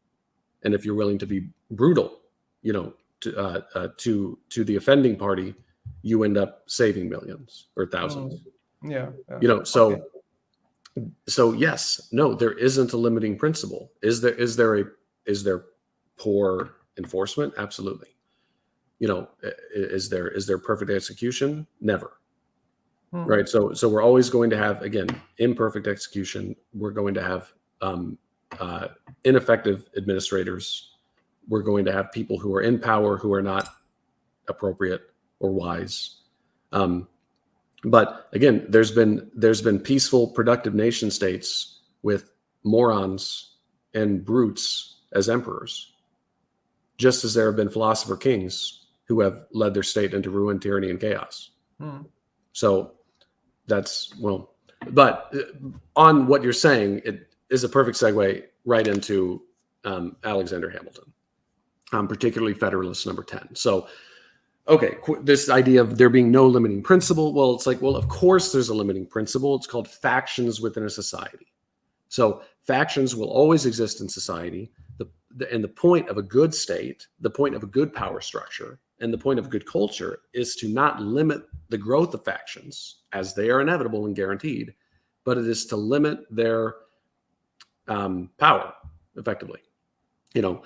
and if you're willing to be brutal, to the offending party, you end up saving millions or thousands. Yeah. So yes, no, there isn't a limiting principle. Is there poor enforcement? Absolutely. Is there perfect execution? Never. Right. So we're always going to have, again, imperfect execution. We're going to have ineffective administrators. We're going to have people who are in power who are not appropriate or wise. But again, there's been peaceful, productive nation states with morons and brutes as emperors, just as there have been philosopher kings who have led their state into ruin, tyranny, and chaos. So but on what you're saying, it is a perfect segue right into Alexander Hamilton, particularly Federalist number 10. So, okay, this idea of there being no limiting principle. Well, it's like, well, of course there's a limiting principle. It's called factions within a society. So factions will always exist in society. And the point of a good state, the point of a good power structure, and the point of a good culture is to not limit the growth of factions, as they are inevitable and guaranteed, but it is to limit their power effectively, to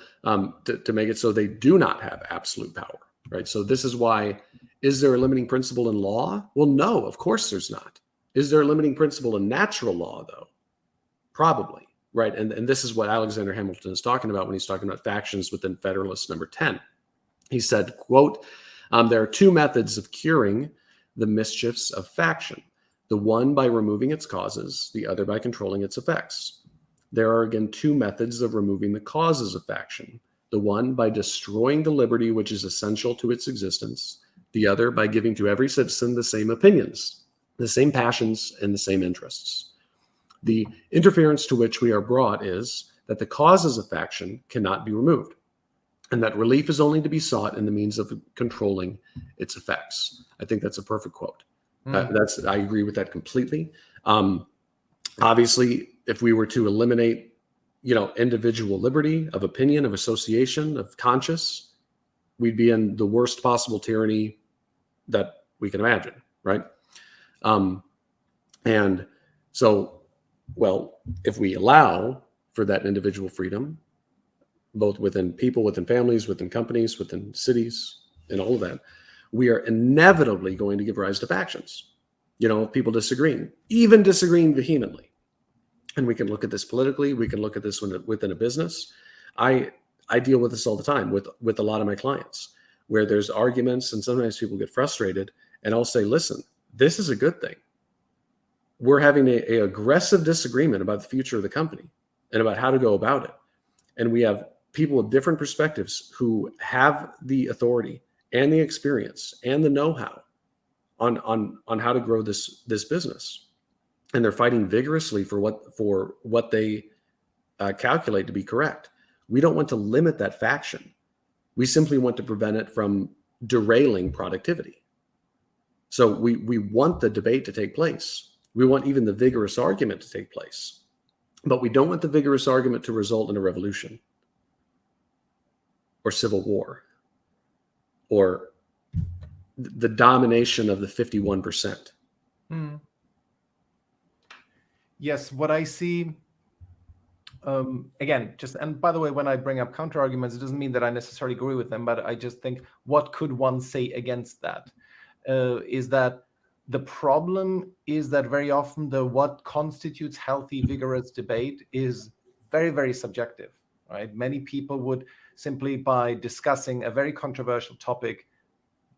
make it so they do not have absolute power, right? So this is why, is there a limiting principle in law? Well, no, of course there's not. Is there a limiting principle in natural law, though? Probably, right? And this is what Alexander Hamilton is talking about when he's talking about factions within Federalist number 10. He said, quote, there are two methods of curing the mischiefs of faction, the one by removing its causes, the other by controlling its effects. There are again two methods of removing the causes of faction, the one by destroying the liberty which is essential to its existence, the other by giving to every citizen the same opinions, the same passions, and the same interests. The interference to which we are brought is that the causes of faction cannot be removed, and that relief is only to be sought in the means of controlling its effects. I think that's a perfect quote. I agree with that completely. Obviously, if we were to eliminate, individual liberty of opinion, of association, of conscience, we'd be in the worst possible tyranny that we can imagine, right? And so, well, if we allow for that individual freedom, both within people, within families, within companies, within cities, and all of that, we are inevitably going to give rise to factions, people disagreeing, even disagreeing vehemently. And we can look at this politically. We can look at this within a business. I deal with this all the time with a lot of my clients, where there's arguments and sometimes people get frustrated, and I'll say, listen, this is a good thing. We're having a aggressive disagreement about the future of the company and about how to go about it. And we have people with different perspectives who have the authority and the experience and the know-how on how to grow this business. And they're fighting vigorously for what they calculate to be correct. We don't want to limit that faction. We simply want to prevent it from derailing productivity. So we want the debate to take place. We want even the vigorous argument to take place. But we don't want the vigorous argument to result in a revolution or civil war or the domination of the 51%. Yes, what I see, again, and by the way, when I bring up counter arguments, it doesn't mean that I necessarily agree with them, but I just think, what could one say against that? Is that The problem is that very often what constitutes healthy, vigorous debate is very, very subjective, right? Many people would simply, by discussing a very controversial topic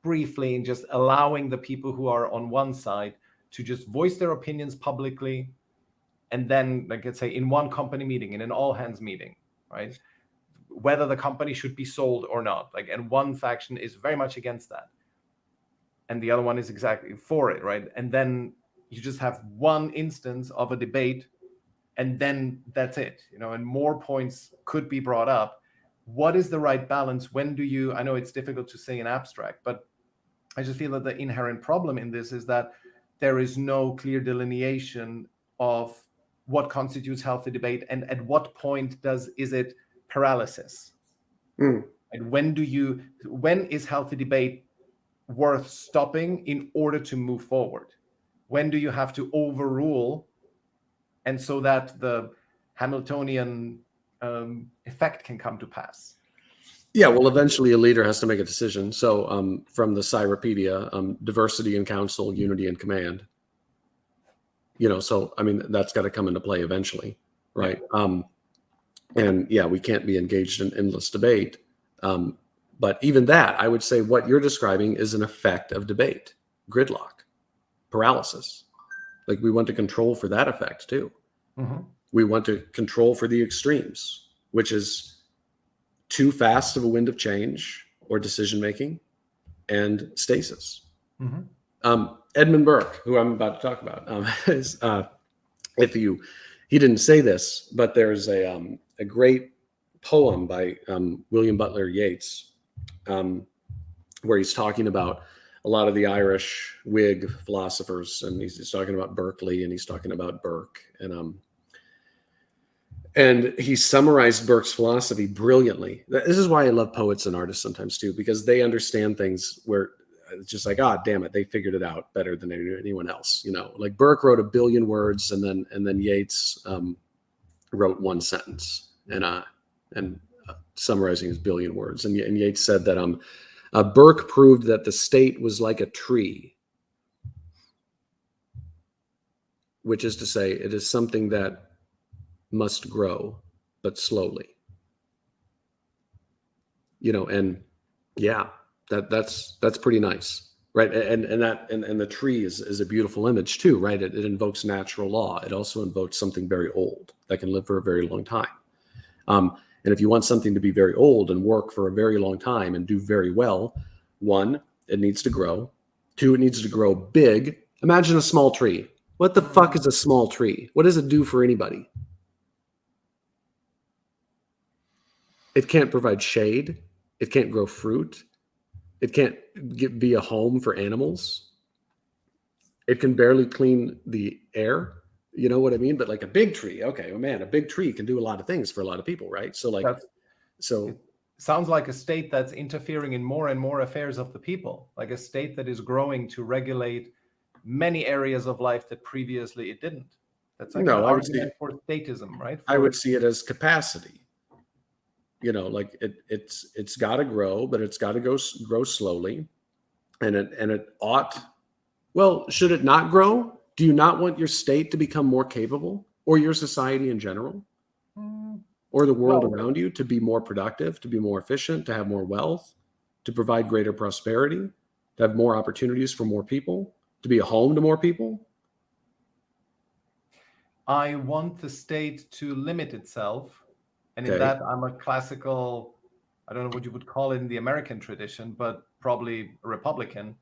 briefly and just allowing the people who are on one side to just voice their opinions publicly, and then, like, let's say in one company meeting, in an all hands meeting, right, whether the company should be sold or not, like, and one faction is very much against that and the other one is exactly for it, right? And then you just have one instance of a debate, and then that's it, and more points could be brought up. What is the right balance? When do you, I know it's difficult to say in abstract, but I just feel that the inherent problem in this is that there is no clear delineation of what constitutes healthy debate and at what point is it paralysis. And when is healthy debate worth stopping in order to move forward? When do you have to overrule, and so that the Hamiltonian effect can come to pass? Yeah, well, eventually a leader has to make a decision. So from the Cyropedia, diversity in council, unity in command. So I mean, that's got to come into play eventually, right? And yeah, we can't be engaged in endless debate. But even that, I would say what you're describing is an effect of debate, gridlock, paralysis. Like, we want to control for that effect too. Mm-hmm. We want to control for the extremes, which is too fast of a wind of change or decision-making, and stasis. Mm-hmm. Edmund Burke, who I'm about to talk about, he didn't say this, but there's a great poem by William Butler Yates, where he's talking about a lot of the Irish Whig philosophers, and he's talking about Berkeley, and he's talking about Burke, and he summarized Burke's philosophy brilliantly. This is why I love poets and artists sometimes too, because they understand things where it's just like, damn it, they figured it out better than anyone else. Like Burke wrote 1 billion words, and then Yates wrote one sentence, and summarizing his 1 billion words. And Yates said that Burke proved that the state was like a tree, which is to say, it is something that must grow, but slowly. And yeah, that's pretty nice, right? And the tree is a beautiful image too, right? It invokes natural law. It also invokes something very old that can live for a very long time. And if you want something to be very old and work for a very long time and do very well, 1, it needs to grow. 2, it needs to grow big. Imagine a small tree. What the fuck is a small tree? What does it do for anybody? It can't provide shade. It can't grow fruit. It can't be a home for animals. It can barely clean the air. You know what I mean? But like a big tree, okay, well, man, a big tree can do a lot of things for a lot of people, right? So like, it sounds like a state that's interfering in more and more affairs of the people, like a state that is growing to regulate many areas of life that previously it didn't. That's like an argument for statism, right? I would see it as capacity. Like it's got to grow, but it's got to grow slowly, and it ought. Well, should it not grow? Do you not want your state to become more capable, or your society in general, or the world around you to be more productive, to be more efficient, to have more wealth, to provide greater prosperity, to have more opportunities for more people, to be a home to more people? I want the state to limit itself. And in that, I'm a classical, I don't know what you would call it in the American tradition, but probably a Republican,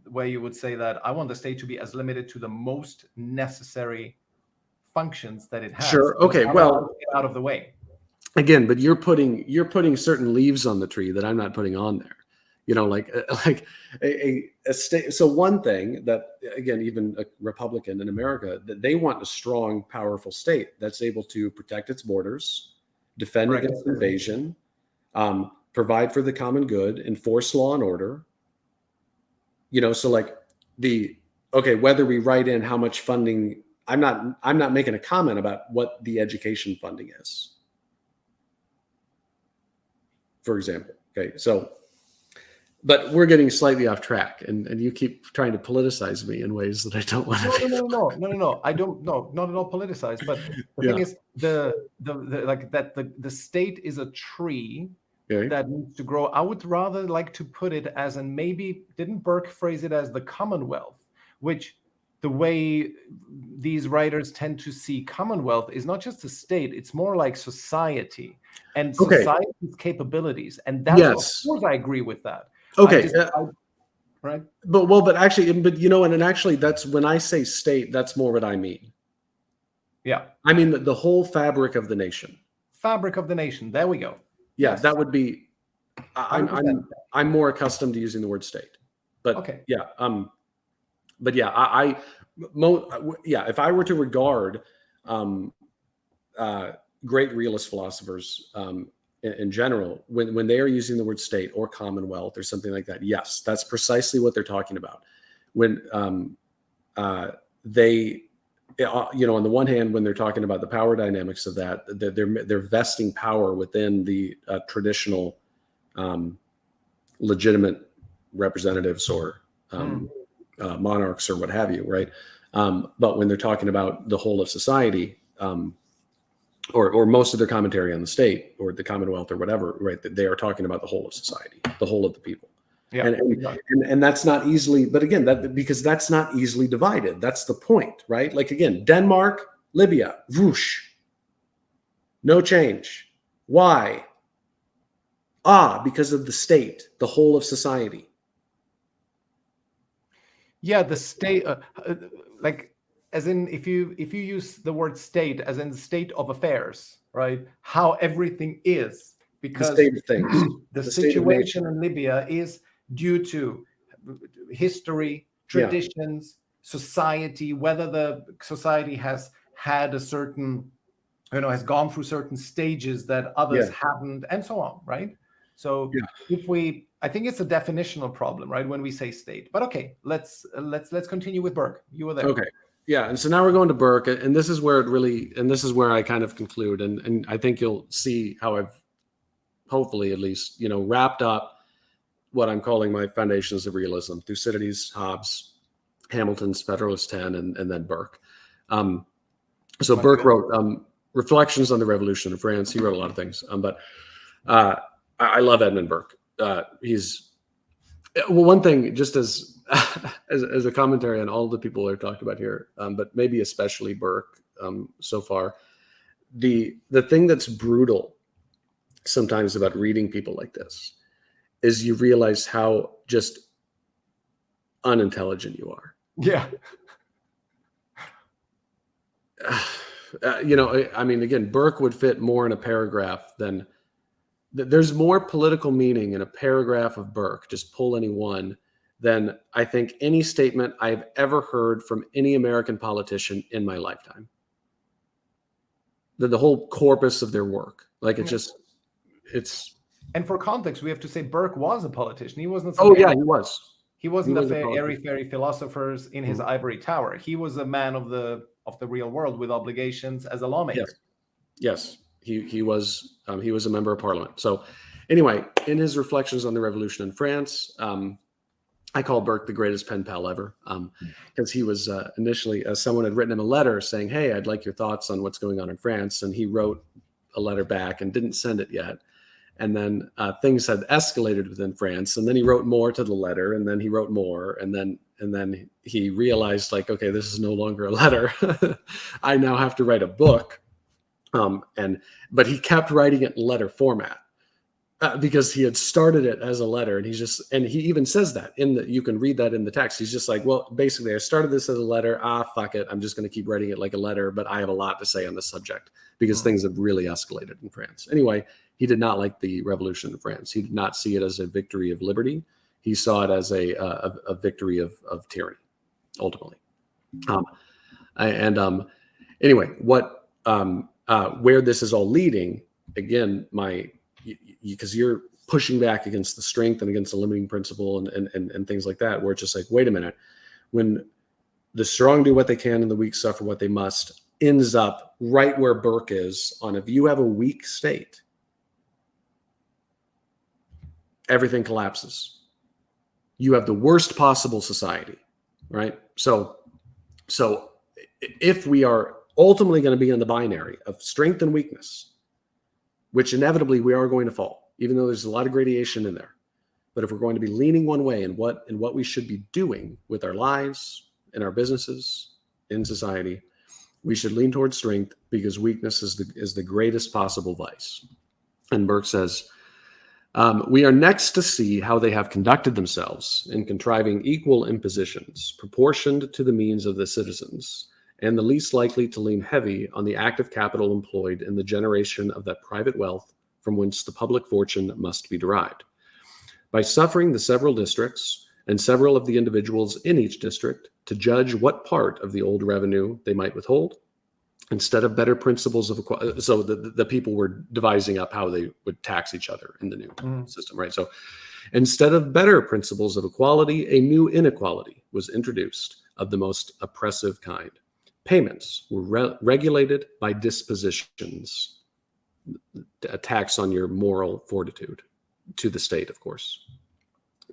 where you would say that I want the state to be as limited to the most necessary functions that it has. Sure. Okay. Well, get out of the way. Again, but you're putting certain leaves on the tree that I'm not putting on there. Like a state. So one thing that, again, even a Republican in America, that they want a strong, powerful state that's able to protect its borders, defend against invasion, provide for the common good, enforce law and order. So like whether we write in how much funding, I'm not making a comment about what the education funding is, for example. Okay. So But we're getting slightly off track, and you keep trying to politicize me in ways that I don't want to. No. I don't. No, not at all politicized. But the thing is, the state is a tree that needs to grow. I would rather like to put it as, and maybe didn't Burke phrase it as the Commonwealth, which the way these writers tend to see Commonwealth is not just a state; it's more like society and society's capabilities. And that's of course I agree with that. Okay. Right. But actually, and actually, that's when I say state, that's more what I mean. Yeah. I mean the whole fabric of the nation. Fabric of the nation. There we go. Yeah, yes. That would be. I'm more accustomed to using the word state, but okay. Yeah. But yeah, if I were to regard great realist philosophers in general, when they are using the word state or commonwealth or something like that, yes, that's precisely what they're talking about. When they, on the one hand, when they're talking about the power dynamics of that, they're vesting power within the traditional legitimate representatives or monarchs or what have you, right? But when they're talking about the whole of society, or most of their commentary on the state or the commonwealth or whatever, right? That they are talking about the whole of society, the whole of the people. Yeah. And that's not easily, but again, because that's not easily divided. That's the point, right? Like again, Denmark, Libya, whoosh, no change. Why? Because of the state, the whole of society. Yeah, the state, like, as in, if you use the word state as in the state of affairs, right? How everything is, because the state of things. the situation in Libya is due to history, traditions, society, whether the society has had a certain, has gone through certain stages that others haven't, and so on, right? So I think it's a definitional problem, right? When we say state, but okay, let's continue with Burke. You were there. Okay. Yeah. And so now we're going to Burke, and this is where this is where I kind of conclude. And I think you'll see how I've hopefully at least, wrapped up what I'm calling my foundations of realism: Thucydides, Hobbes, Hamilton's Federalist 10, and then Burke. So Burke wrote Reflections on the Revolution in France. He wrote a lot of things, but I love Edmund Burke. He's one thing, just as a commentary on all the people that are talked about here, but maybe especially Burke so far. The thing that's brutal sometimes about reading people like this is you realize how just unintelligent you are. Yeah. I mean, again, Burke would fit more in a paragraph than there's more political meaning in a paragraph of Burke, just pull any one, than I think any statement I've ever heard from any American politician in my lifetime. The whole corpus of their work, like it's. And for context, we have to say Burke was a politician. He wasn't. He was. He wasn't airy-fairy philosophers in his ivory tower. He was a man of the real world with obligations as a lawmaker. Yes. He was a member of parliament. So anyway, in his reflections on the revolution in France, I call Burke the greatest pen pal ever, because he was initially, someone had written him a letter saying, "Hey, I'd like your thoughts on what's going on in France." And he wrote a letter back and didn't send it yet. And then things had escalated within France. And then he wrote more to the letter, and then he wrote more. And then he realized, like, okay, this is no longer a letter. I now have to write a book. But he kept writing it in letter format because he had started it as a letter, and he even says that you can read that in the text. He's just like, well, basically I started this as a letter. Fuck it. I'm just going to keep writing it like a letter, but I have a lot to say on this subject because things have really escalated in France. Anyway, he did not like the revolution in France. He did not see it as a victory of liberty. He saw it as a victory of tyranny, ultimately. Anyway, where this is all leading, again, because you're pushing back against the strength and against the limiting principle and things like that, where it's just like, wait a minute, when the strong do what they can and the weak suffer what they must, ends up right where Burke is on, if you have a weak state, everything collapses. you have the worst possible society, right? So if we are ultimately going to be in the binary of strength and weakness, which inevitably we are going to fall, even though there's a lot of gradation in there. But if we're going to be leaning one way in what we should be doing with our lives, in our businesses, in society, we should lean towards strength, because weakness is the greatest possible vice. And Burke says, we are next to see how they have conducted themselves in contriving equal impositions, proportioned to the means of the citizens, and the least likely to lean heavy on the active capital employed in the generation of that private wealth from whence the public fortune must be derived. By suffering the several districts and several of the individuals in each district to judge what part of the old revenue they might withhold, instead of better principles of equality. So the people were devising up how they would tax each other in the new system, right? So instead of better principles of equality, a new inequality was introduced of the most oppressive kind. Payments were regulated by dispositions, a tax on your moral fortitude, to the state, of course,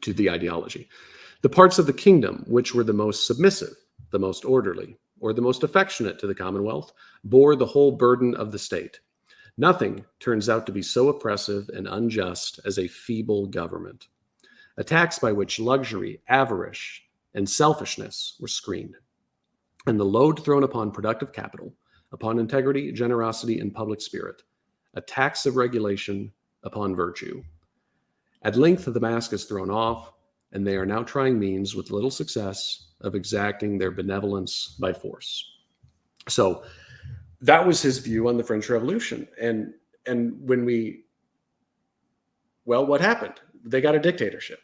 to the ideology. The parts of the kingdom which were the most submissive, the most orderly, or the most affectionate to the commonwealth, bore the whole burden of the state. Nothing turns out to be so oppressive and unjust as a feeble government, a tax by which luxury, avarice, and selfishness were screened, and the load thrown upon productive capital, upon integrity, generosity, and public spirit, a tax of regulation upon virtue. At length the mask is thrown off, and they are now trying means, with little success, of exacting their benevolence by force. So that was his view on the French Revolution. And when what happened? They got a dictatorship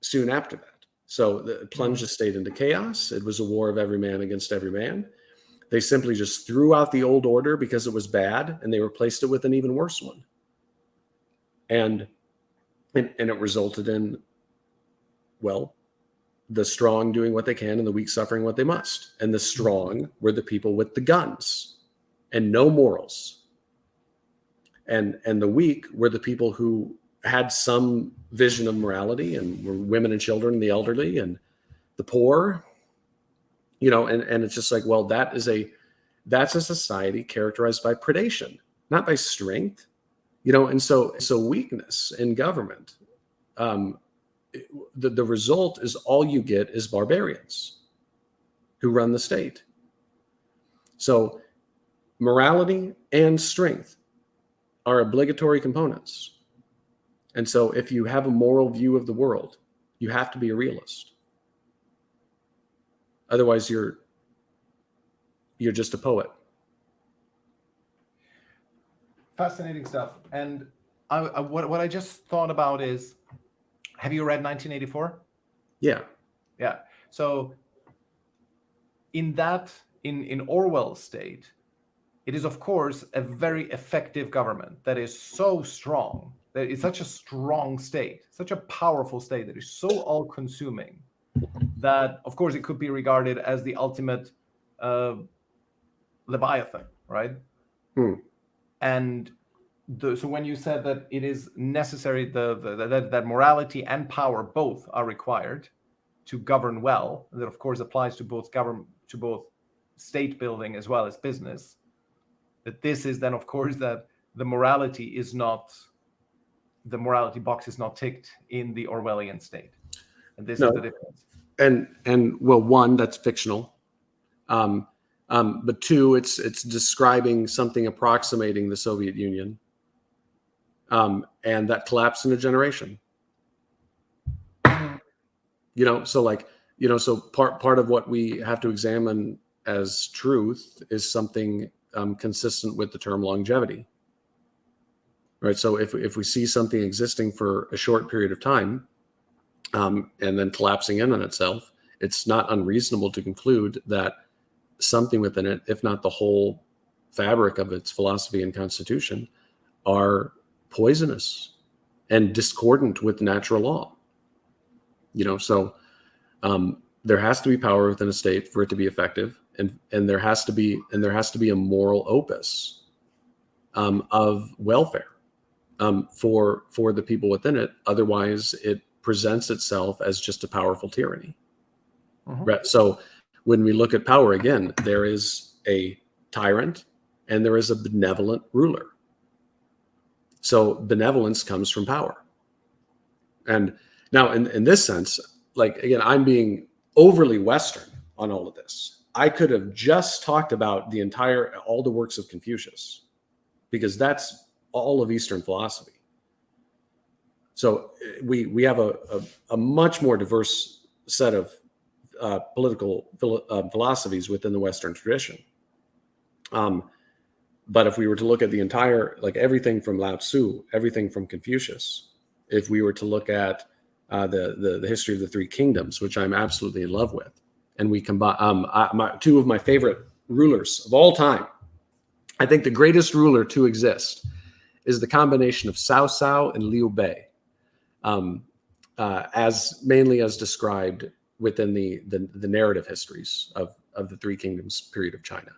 soon after that. So it plunged the state into chaos. It was a war of every man against every man. They simply just threw out the old order because it was bad, and they replaced it with an even worse one. And it resulted in, the strong doing what they can and the weak suffering what they must. And the strong were the people with the guns and no morals. And the weak were the people who had some vision of morality, and were women and children, and the elderly and the poor, and it's just like, that's a society characterized by predation, not by strength, and so weakness in government, the result is all you get is barbarians who run the state. So morality and strength are obligatory components. And so if you have a moral view of the world, you have to be a realist. Otherwise, you're just a poet. Fascinating stuff. And what I just thought about is, have you read 1984? Yeah. Yeah. So in Orwell's state, it is, of course, a very effective government that is so strong, that is such a strong state, such a powerful state that is so all-consuming that, of course, it could be regarded as the ultimate Leviathan, right? And so when you said that it is necessary, that morality and power both are required to govern well, and that of course applies to both state building as well as business, that this is then of course that the morality box is not ticked in the Orwellian state, and this is the difference. And one, that's fictional. But two, it's describing something approximating the Soviet Union. And that collapsed in a generation. So part of what we have to examine as truth is something consistent with the term longevity. Right. So if we see something existing for a short period of time, and then collapsing in on itself, it's not unreasonable to conclude that something within it, if not the whole fabric of its philosophy and constitution, are poisonous and discordant with natural law. So there has to be power within a state for it to be effective, and there has to be a moral opus of welfare for the people within it. Otherwise, presents itself as just a powerful tyranny. Mhm. Right? So when we look at power again, there is a tyrant and there is a benevolent ruler. So benevolence comes from power. And now in this sense, like, again, I'm being overly Western on all of this. I could have just talked about all the works of Confucius, because that's all of Eastern philosophy. So we have a much more diverse set of political philosophies within the Western tradition. But if we were to look at the entire, like everything from Lao Tzu, everything from Confucius, if we were to look at the history of the three kingdoms, which I'm absolutely in love with, and we combine two of my favorite rulers of all time, I think the greatest ruler to exist is the combination of Cao Cao and Liu Bei, as mainly as described within the narrative histories of the three kingdoms period of China.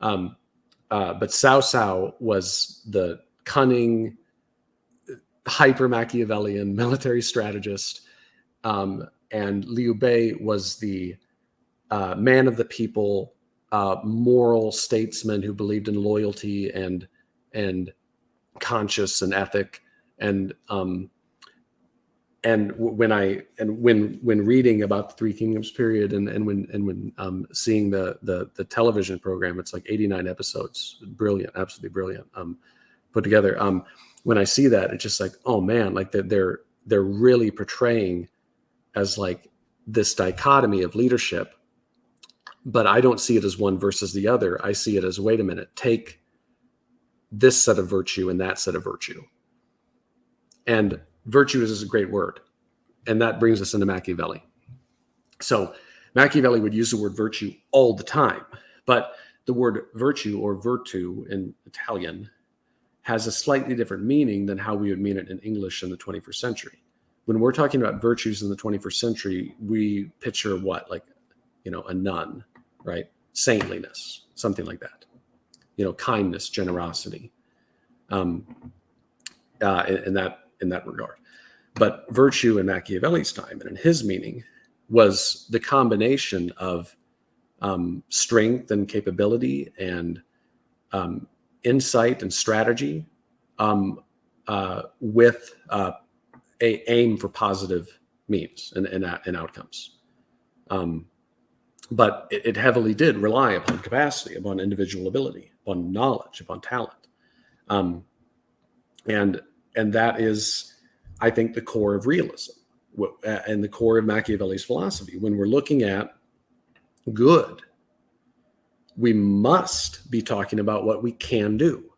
But Cao Cao was the cunning, hyper Machiavellian military strategist, and Liu Bei was the man of the people, moral statesman who believed in loyalty and conscience and ethic. And when reading about the Three Kingdoms period and when seeing the television program, it's like 89 episodes, brilliant, absolutely brilliant, put together. When I see that, it's just like, oh man, like they're really portraying as like this dichotomy of leadership, but I don't see it as one versus the other. I see it as, wait a minute, take this set of virtue and that set of virtue. And virtue is a great word. And that brings us into Machiavelli. So Machiavelli would use the word virtue all the time, but the word virtue or virtu in Italian has a slightly different meaning than how we would mean it in English in the 21st century. When we're talking about virtues in the 21st century, we picture what? Like, a nun, right? Saintliness, something like that. Kindness, generosity, in that regard. But virtue in Machiavelli's time and in his meaning was the combination of strength and capability and insight and strategy with a aim for positive means and outcomes. But it heavily did rely upon capacity, upon individual ability, upon knowledge, upon talent. And that is, I think, the core of realism and the core of Machiavelli's philosophy. When we're looking at good, we must be talking about what we can do.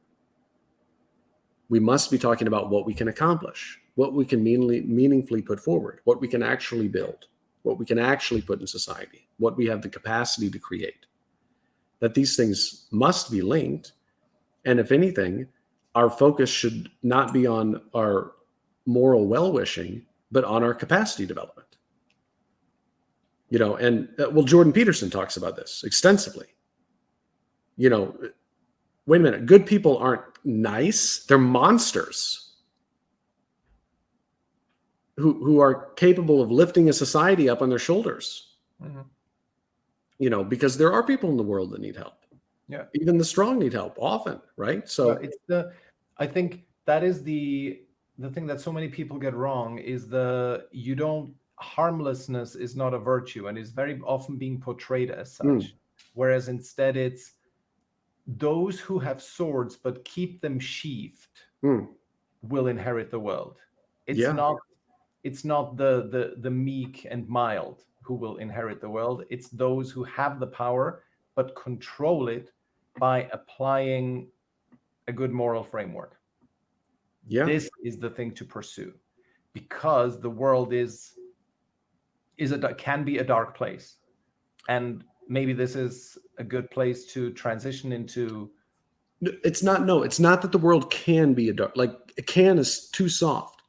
We must be talking about what we can accomplish, what we can meaningfully put forward, what we can actually build, what we can actually put in society, what we have the capacity to create. That these things must be linked. And if anything, our focus should not be on our moral well-wishing, but on our capacity development. Jordan Peterson talks about this extensively. Wait a minute, good people aren't nice, they're monsters who are capable of lifting a society up on their shoulders. Mm-hmm. Because there are people in the world that need help. Yeah. Even the strong need help often, right? So I think that is the thing that so many people get wrong is harmlessness is not a virtue and is very often being portrayed as such. Whereas instead it's those who have swords but keep them sheathed will inherit the world. It's not the meek and mild who will inherit the world. It's those who have the power but control it by applying a good moral framework. Yeah. This is the thing to pursue, because the world can be a dark place. And maybe this is a good place to transition into. It's not that the world can be can is too soft.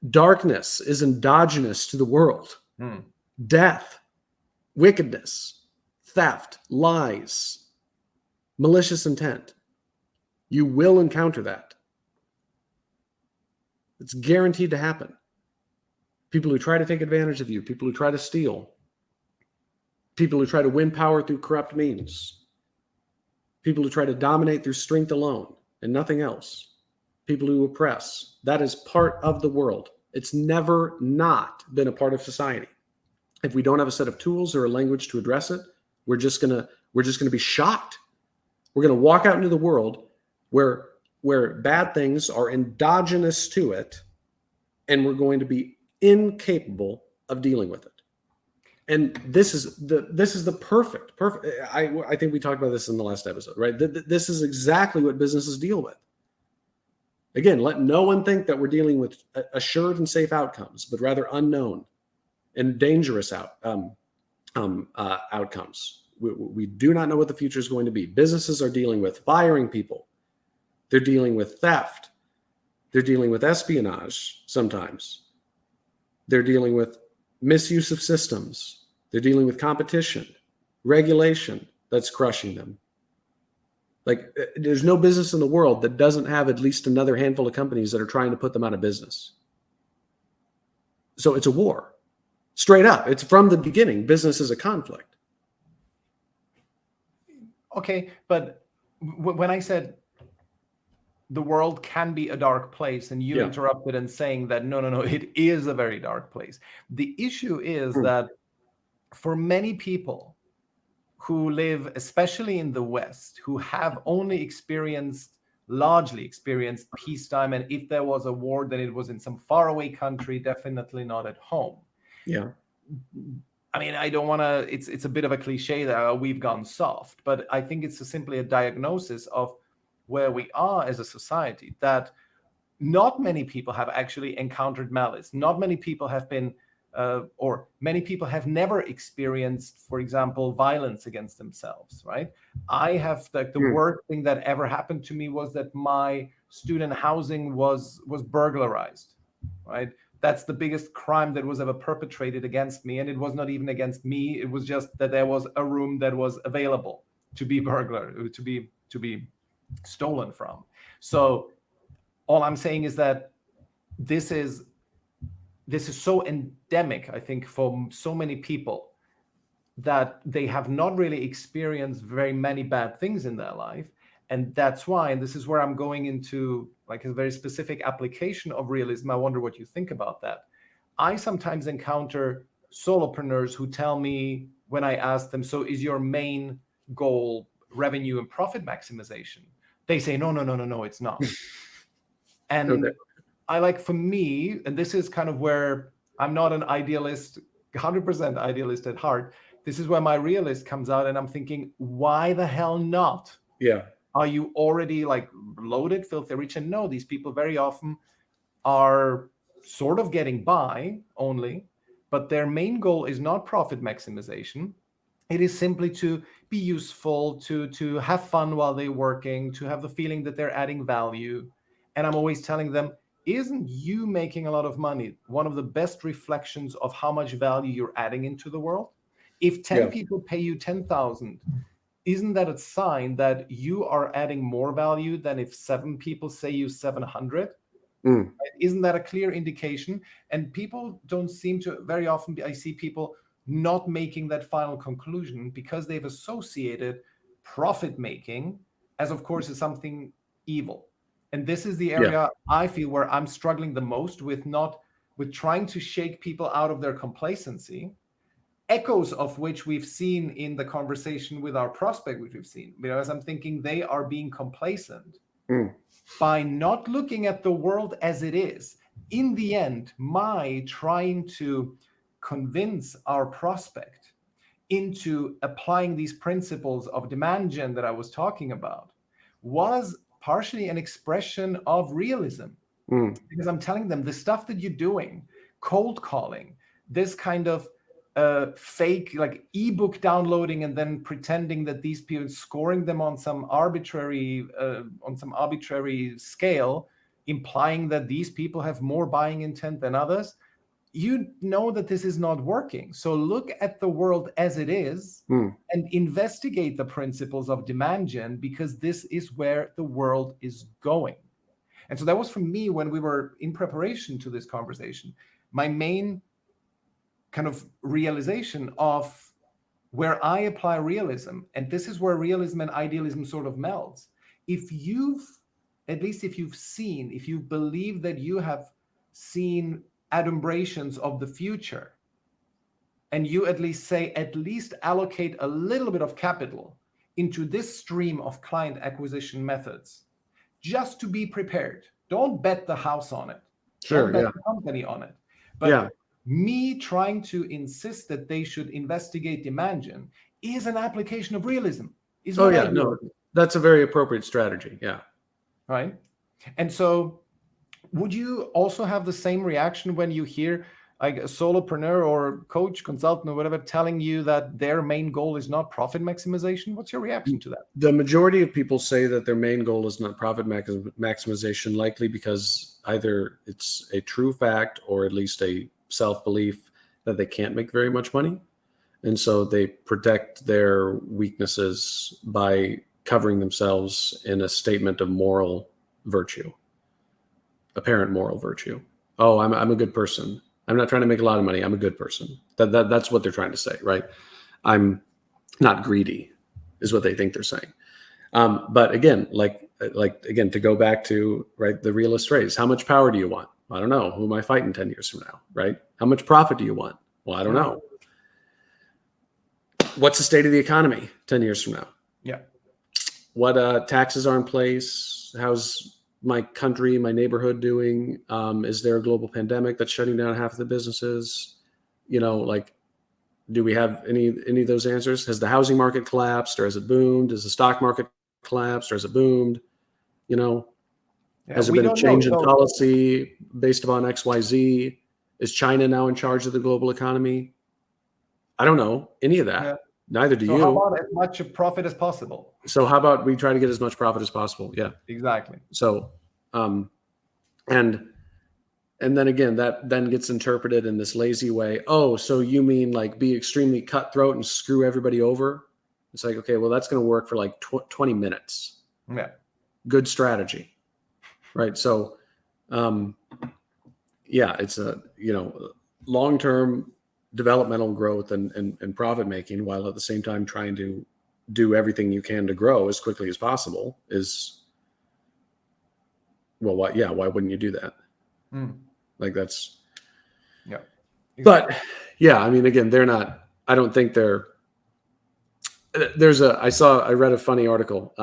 Darkness is endogenous to the world. Death, wickedness, theft, lies, malicious intent. You will encounter that. It's guaranteed to happen. people who try to take advantage of you, people who try to steal, people who try to win power through corrupt means, people who try to dominate through strength alone and nothing else, people who oppress. That is part of the world. It's never not been a part of society. If we don't have a set of tools or a language to address it, we're just gonna be shocked. We're gonna walk out into the world where bad things are endogenous to it, and we're going to be incapable of dealing with it. And this is the perfect. I think we talked about this in the last episode, right? This is exactly what businesses deal with. Again, let no one think that we're dealing with assured and safe outcomes, but rather unknown and dangerous outcomes. We do not know what the future is going to be. Businesses are dealing with firing people. They're dealing with theft. They're dealing with espionage sometimes. They're dealing with misuse of systems. They're dealing with competition, regulation that's crushing them. Like, there's no business in the world that doesn't have at least another handful of companies that are trying to put them out of business. So it's a war. Straight up. It's from the beginning. Business is a conflict. Okay, but when I said the world can be a dark place, and you interrupted in saying that, no, it is a very dark place. The issue is that for many people who live, especially in the West, who have only largely experienced peacetime, and if there was a war, then it was in some faraway country, definitely not at home. Yeah. I mean, I don't want to, it's a bit of a cliche that we've gone soft, but I think it's simply a diagnosis of where we are as a society, that not many people have actually encountered malice. Not many people have been, or many people have never experienced, for example, violence against themselves, right? I have, the worst thing that ever happened to me was that my student housing was burglarized, right? That's the biggest crime that was ever perpetrated against me. And it was not even against me. It was just that there was a room that was available to be to be stolen from. So all I'm saying is that this is so endemic, I think, for so many people, that they have not really experienced very many bad things in their life. And that's why, and this is where I'm going into like a very specific application of realism. I wonder what you think about that. I sometimes encounter solopreneurs who tell me, when I ask them, so is your main goal revenue and profit maximization? They say, no, it's not. And okay. I like, for me, and this is kind of where I'm not an idealist, 100% idealist at heart. This is where my realist comes out, and I'm thinking, why the hell not? Yeah. Are you already like loaded, filthy rich? And no, these people very often are sort of getting by only, but their main goal is not profit maximization. It is simply to be useful, to have fun while they're working, to have the feeling that they're adding value. And I'm always telling them, isn't you making a lot of money one of the best reflections of how much value you're adding into the world? If 10 people pay you 10,000, isn't that a sign that you are adding more value than if 7 people say you 700? Isn't that a clear indication? And people don't seem to, very often I see people not making that final conclusion because they've associated profit making as, of course, as something evil. And this is the area I feel where I'm struggling the most with trying to shake people out of their complacency, echoes of which we've seen in the conversation with our prospect, which we've seen, because I'm thinking they are being complacent by not looking at the world as it is. In the end, my trying to convince our prospect into applying these principles of demand gen that I was talking about was partially an expression of realism. Because I'm telling them the stuff that you're doing, cold calling, this kind of fake like ebook downloading and then pretending that these people, scoring them on some arbitrary scale, implying that these people have more buying intent than others, you know that this is not working. So look at the world as it is and investigate the principles of demand gen, because this is where the world is going. And so that was for me when we were in preparation to this conversation. my main kind of realization of where I apply realism, and this is where realism and idealism sort of melds. If you've believed that you have seen adumbrations of the future, and you at least allocate a little bit of capital into this stream of client acquisition methods, just to be prepared. Don't bet the house on it. Sure, Don't bet the company on it. But me trying to insist that they should investigate demand gen is an application of realism. That's a very appropriate strategy. Yeah. Right. And so would you also have the same reaction when you hear like a solopreneur or coach, consultant or whatever telling you that their main goal is not profit maximization? What's your reaction to that? The majority of people say that their main goal is not profit maximization, likely because either it's a true fact or at least a self-belief that they can't make very much money. And so they protect their weaknesses by covering themselves in a statement of moral virtue, apparent moral virtue. Oh, I'm a good person. I'm not trying to make a lot of money. I'm a good person. That's what they're trying to say, right? I'm not greedy, is what they think they're saying. But again, again, to go back to the realist phrase, how much power do you want? I don't know. Who am I fighting 10 years from now, right? How much profit do you want? Well, I don't know. What's the state of the economy 10 years from now? Yeah. What taxes are in place? How's my country, my neighborhood doing? Is there a global pandemic that's shutting down half of the businesses? Do we have any of those answers? Has the housing market collapsed or has it boomed? Has the stock market collapsed or has it boomed? Has there been a change in policy based upon XYZ? Is China now in charge of the global economy? I don't know any of that. Yeah. Neither do you. How about as much profit as possible? So how about we try to get as much profit as possible? Yeah, exactly. So, and then again, that then gets interpreted in this lazy way. Oh, so you mean be extremely cutthroat and screw everybody over? It's like, okay, well, that's going to work for 20 minutes. Yeah. Good strategy. Right. So, it's a, long-term developmental growth and profit making, while at the same time trying to do everything you can to grow as quickly as possible is, well, why wouldn't you do that? That's, yeah. Exactly. But yeah, I mean, again, they're not, I don't think they're, I read a funny article.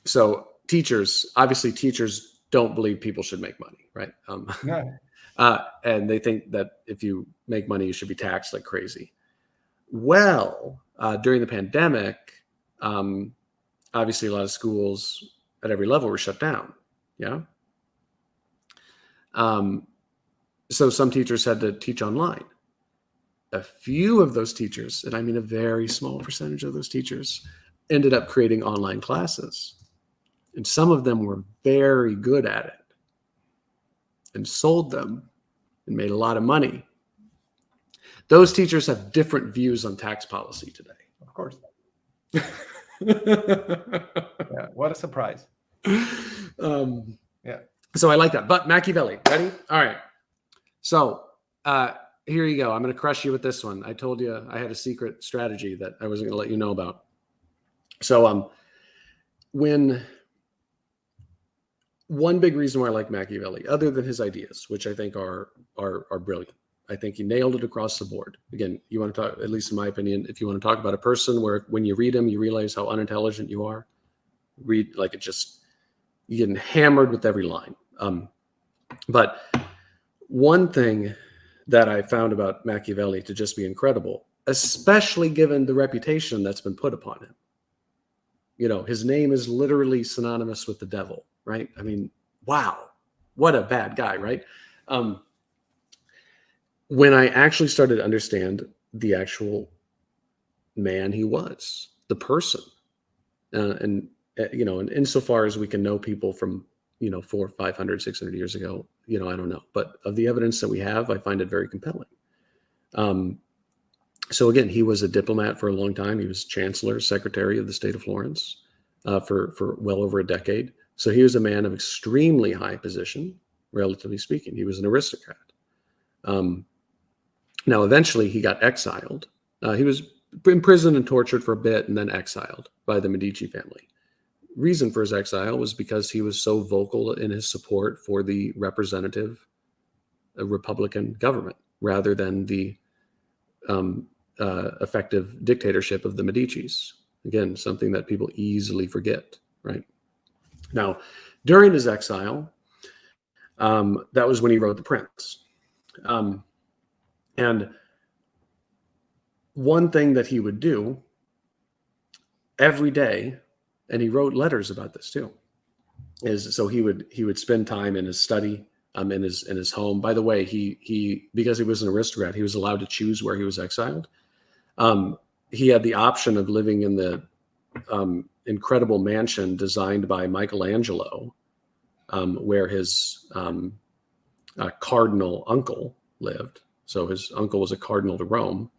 So teachers don't believe people should make money, right? And they think that if you make money, you should be taxed like crazy. Well, during the pandemic, obviously a lot of schools at every level were shut down. Yeah. So some teachers had to teach online. A few of those teachers, and I mean a very small percentage of those teachers, ended up creating online classes. And some of them were very good at it and sold them and made a lot of money. Those teachers have different views on tax policy today. Of course. Yeah, what a surprise. Yeah. So I like that. But Machiavelli, ready? All right. So here you go. I'm going to crush you with this one. I told you I had a secret strategy that I wasn't going to let you know about. So one big reason why I like Machiavelli, other than his ideas, which I think are brilliant, I think he nailed it across the board. Again, you want to talk, at least in my opinion, if you want to talk about a person where when you read him, you realize how unintelligent you are. Read you're getting hammered with every line. But one thing that I found about Machiavelli to just be incredible, especially given the reputation that's been put upon him. His name is literally synonymous with the devil, right? I mean, wow, what a bad guy, right? When I actually started to understand the actual man he was, the person, and insofar as we can know people from 400, 500, 600 years ago, I don't know, but of the evidence that we have, I find it very compelling. So again, he was a diplomat for a long time. He was chancellor, secretary of the state of Florence for well over a decade. So he was a man of extremely high position, relatively speaking. He was an aristocrat. Now, eventually he got exiled. He was imprisoned and tortured for a bit and then exiled by the Medici family. Reason for his exile was because he was so vocal in his support for the representative Republican government rather than the effective dictatorship of the Medicis. Again, something that people easily forget, right? Now, during his exile, that was when he wrote The Prince. And one thing that he would do every day, and he wrote letters about this too, is so he would spend time in his study, in his home. By the way, he because he was an aristocrat, he was allowed to choose where he was exiled. He had the option of living in the incredible mansion designed by Michelangelo, where his cardinal uncle lived. So his uncle was a cardinal to Rome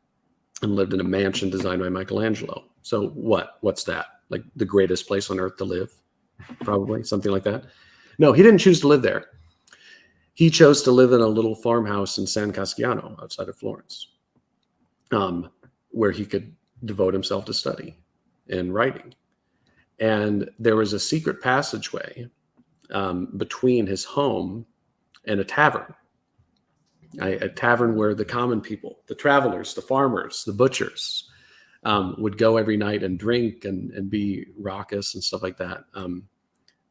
and lived in a mansion designed by Michelangelo. So what's that? Like the greatest place on earth to live? Probably something like that. No, he didn't choose to live there. He chose to live in a little farmhouse in San Casciano outside of Florence, where he could devote himself to study and writing. And there was a secret passageway between his home and a tavern. A tavern where the common people, the travelers, the farmers, the butchers, would go every night and drink and be raucous and stuff like that.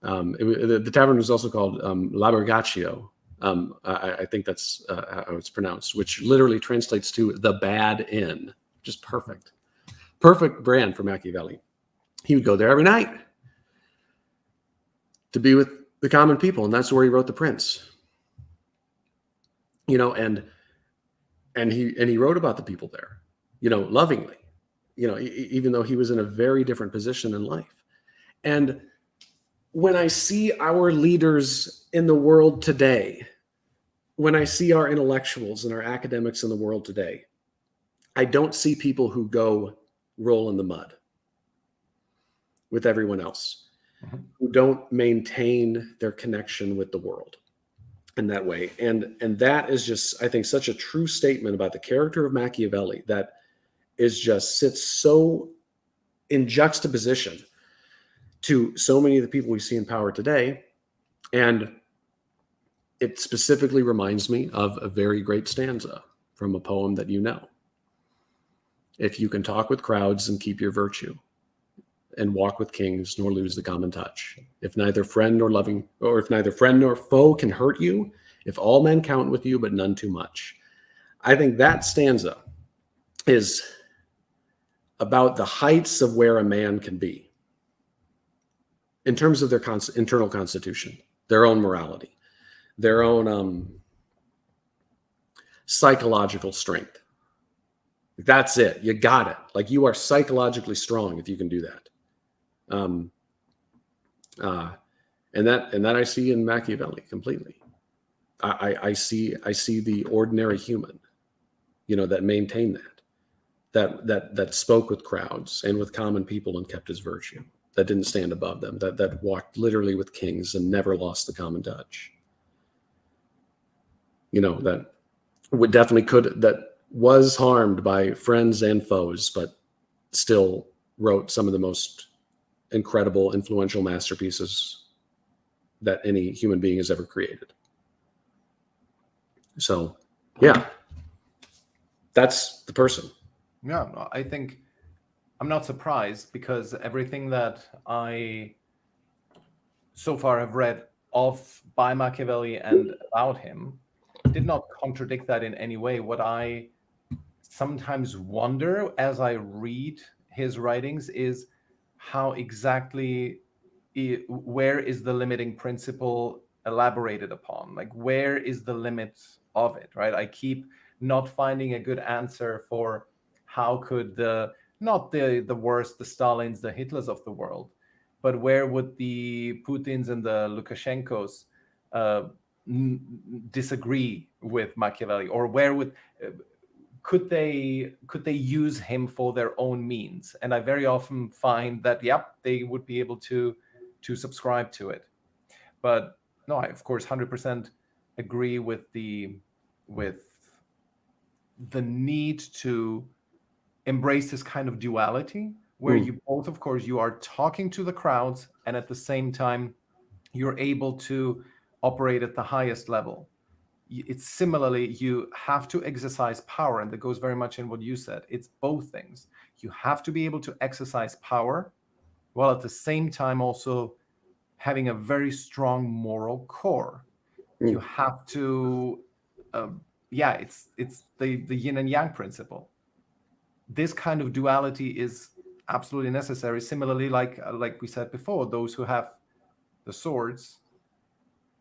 The tavern was also called L'Albergaccio. I think that's how it's pronounced, which literally translates to the bad inn. Just perfect. Perfect brand for Machiavelli. He would go there every night to be with the common people, and that's where he wrote The Prince. And he wrote about the people there, lovingly, even though he was in a very different position in life. And when I see our leaders in the world today, when I see our intellectuals and our academics in the world today, I don't see people who go roll in the mud with everyone else, who don't maintain their connection with the world in that way. And that is just, I think, such a true statement about the character of Machiavelli that sits so in juxtaposition to so many of the people we see in power today. And it specifically reminds me of a very great stanza from a poem that you know. If you can talk with crowds and keep your virtue, and walk with kings nor lose the common touch, if neither friend nor foe can hurt you, if all men count with you but none too much. I think that stanza is about the heights of where a man can be in terms of their internal constitution, their own morality, their own psychological strength. That's it. You got it. Like, you are psychologically strong if you can do that. And that I see in Machiavelli completely. I see the ordinary human, that maintained that spoke with crowds and with common people and kept his virtue, that didn't stand above them, that walked literally with kings and never lost the common touch. That was harmed by friends and foes, but still wrote some of the most incredible, influential masterpieces that any human being has ever created. So, yeah, that's the person. Yeah, I think I'm not surprised, because everything that I so far have read by Machiavelli and about him did not contradict that in any way. What I sometimes wonder as I read his writings is how exactly, where is the limiting principle elaborated upon? Like, where is the limit of it, right? I keep not finding a good answer for how could not the worst, the Stalins, the Hitlers of the world, but where would the Putins and the Lukashenkos disagree with Machiavelli, or where could they use him for their own means? And I very often find that, they would be able to subscribe to it. But no, I of course 100% agree with the need to embrace this kind of duality where you both, of course, you are talking to the crowds, and at the same time you're able to operate at the highest level. It's similarly, you have to exercise power, and that goes very much in what you said. It's both things. You have to be able to exercise power while at the same time also having a very strong moral core. You have to it's the yin and yang principle. This kind of duality is absolutely necessary. Similarly, like we said before, those who have the swords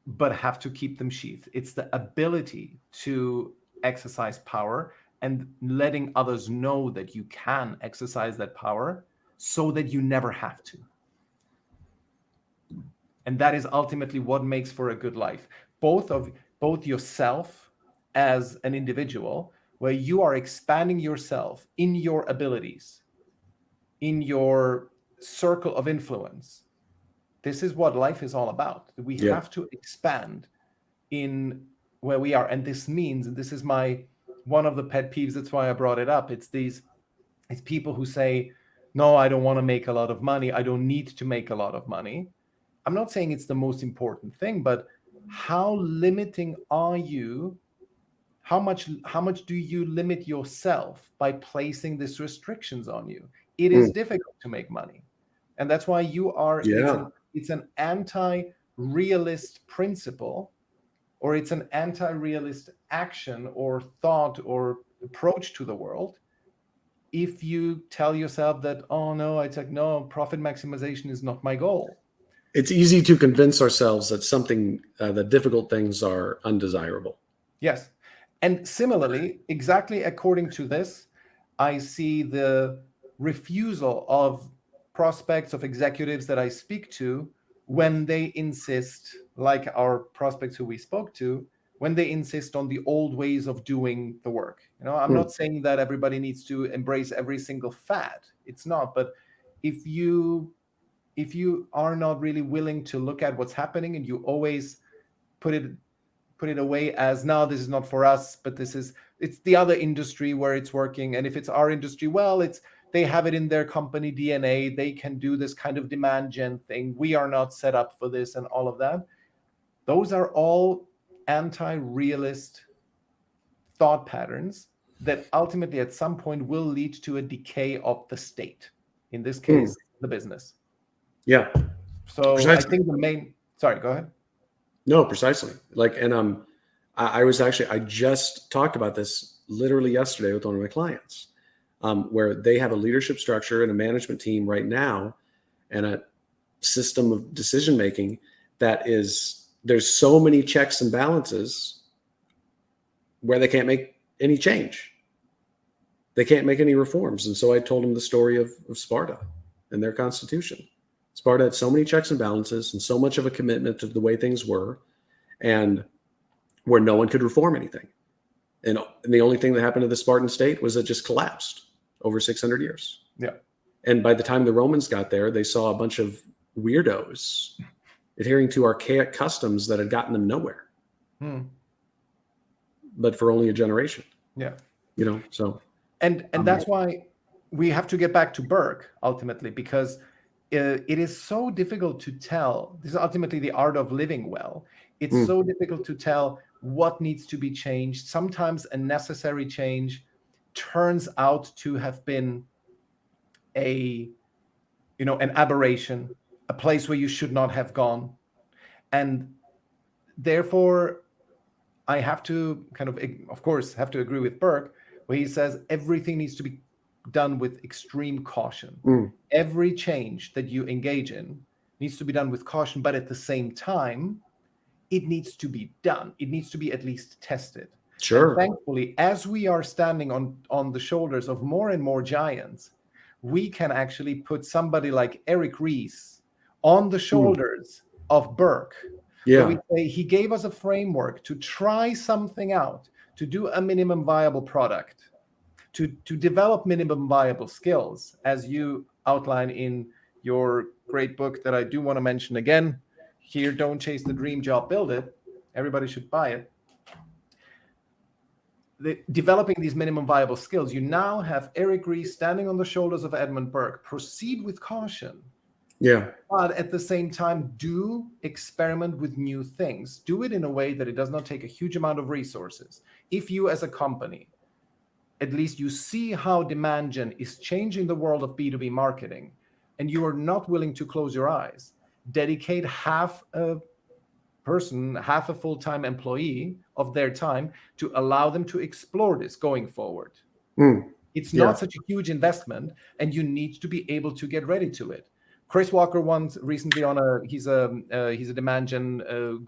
but have to keep them sheathed. It's the ability to exercise power and letting others know that you can exercise that power so that you never have to. And that is ultimately what makes for a good life. Both yourself as an individual, where you are expanding yourself in your abilities, in your circle of influence. This is what life is all about. We have to expand in where we are. And this means, and this is one of the pet peeves, that's why I brought it up. It's people who say, no, I don't want to make a lot of money. I don't need to make a lot of money. I'm not saying it's the most important thing, but how limiting are you? How much do you limit yourself by placing these restrictions on you? It is difficult to make money. And that's why you are, it's an anti-realist principle, or it's an anti-realist action or thought or approach to the world. If you tell yourself that, oh no, it's like, no, profit maximization is not my goal. It's easy to convince ourselves that that difficult things are undesirable. Yes. And similarly, exactly according to this, I see the refusal of prospects, of executives that I speak to, when they insist, like our prospects who we spoke to, when they insist on the old ways of doing the work. I'm not saying that everybody needs to embrace every single fad. It's not. But if you are not really willing to look at what's happening, and you always put it away as, no, this is not for us, but it's the other industry where it's working. And if it's our industry, well, they have it in their company DNA. They can do this kind of demand gen thing. We are not set up for this, and all of that. Those are all anti-realist thought patterns that ultimately at some point will lead to a decay of the state. In this case, the business. Yeah. So precisely. I think sorry, go ahead. No, precisely. I just talked about this literally yesterday with one of my clients, where they have a leadership structure and a management team right now and a system of decision-making there's so many checks and balances where they can't make any change. They can't make any reforms. And so I told them the story of Sparta and their constitution. Sparta had so many checks and balances and so much of a commitment to the way things were, and where no one could reform anything. And the only thing that happened to the Spartan state was it just collapsed over 600 years. Yeah. And by the time the Romans got there, they saw a bunch of weirdos adhering to archaic customs that had gotten them nowhere. But for only a generation. Yeah. So. And that's why we have to get back to Burke ultimately, because it is so difficult to tell. This is ultimately the art of living well. It's so difficult to tell what needs to be changed. Sometimes a necessary change turns out to have been an aberration, a place where you should not have gone. And therefore, I have to of course, have to agree with Burke, where he says everything needs to be done with extreme caution. Every change that you engage in needs to be done with caution, but at the same time, it needs to be done. It needs to be at least tested. Sure. And thankfully, as we are standing on the shoulders of more and more giants, we can actually put somebody like Eric Ries on the shoulders of Burke. Yeah. We say he gave us a framework to try something out, to do a minimum viable product, to develop minimum viable skills, as you outline in your great book that I do want to mention again here, Don't Chase the Dream Job, Build It. Everybody should buy it. developing these minimum viable skills, you now have Eric Ries standing on the shoulders of Edmund Burke. Proceed with caution. Yeah. But at the same time, do experiment with new things. Do it in a way that it does not take a huge amount of resources. If you as a company, at least you see how demand gen is changing the world of B2B marketing, and you are not willing to close your eyes, dedicate half a full-time employee of their time to allow them to explore this going forward. It's not such a huge investment, and you need to be able to get ready to it. Chris Walker once recently he's a demand gen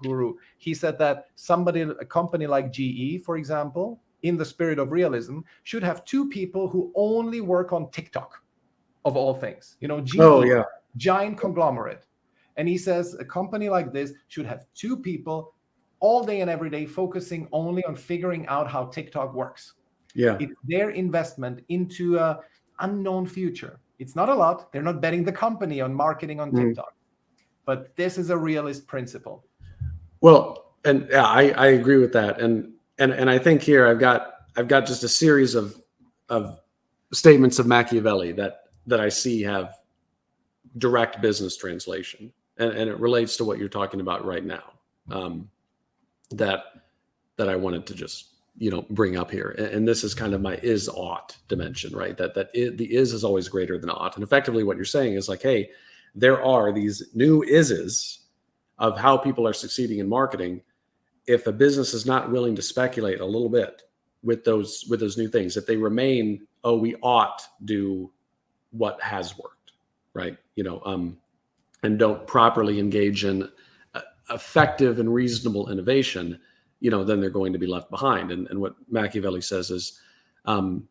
guru. He said that a company like GE, for example, in the spirit of realism, should have 2 people who only work on TikTok, of all things. GE, giant conglomerate. And he says a company like this should have 2 people all day and every day focusing only on figuring out how TikTok works. Yeah. It's their investment into an unknown future. It's not a lot. They're not betting the company on marketing on TikTok. But this is a realist principle. Well, and yeah, I agree with that. And I think here I've got just a series of statements of Machiavelli that I see have direct business translation. And it relates to what you're talking about right now, that I wanted to just bring up here. And this is kind of my is ought dimension, right? The is always greater than ought. And effectively, what you're saying is like, hey, there are these new ises of how people are succeeding in marketing. If a business is not willing to speculate a little bit with those new things, if they remain, we ought do what has worked, right? And don't properly engage in effective and reasonable innovation, then they're going to be left behind. And what Machiavelli says is, and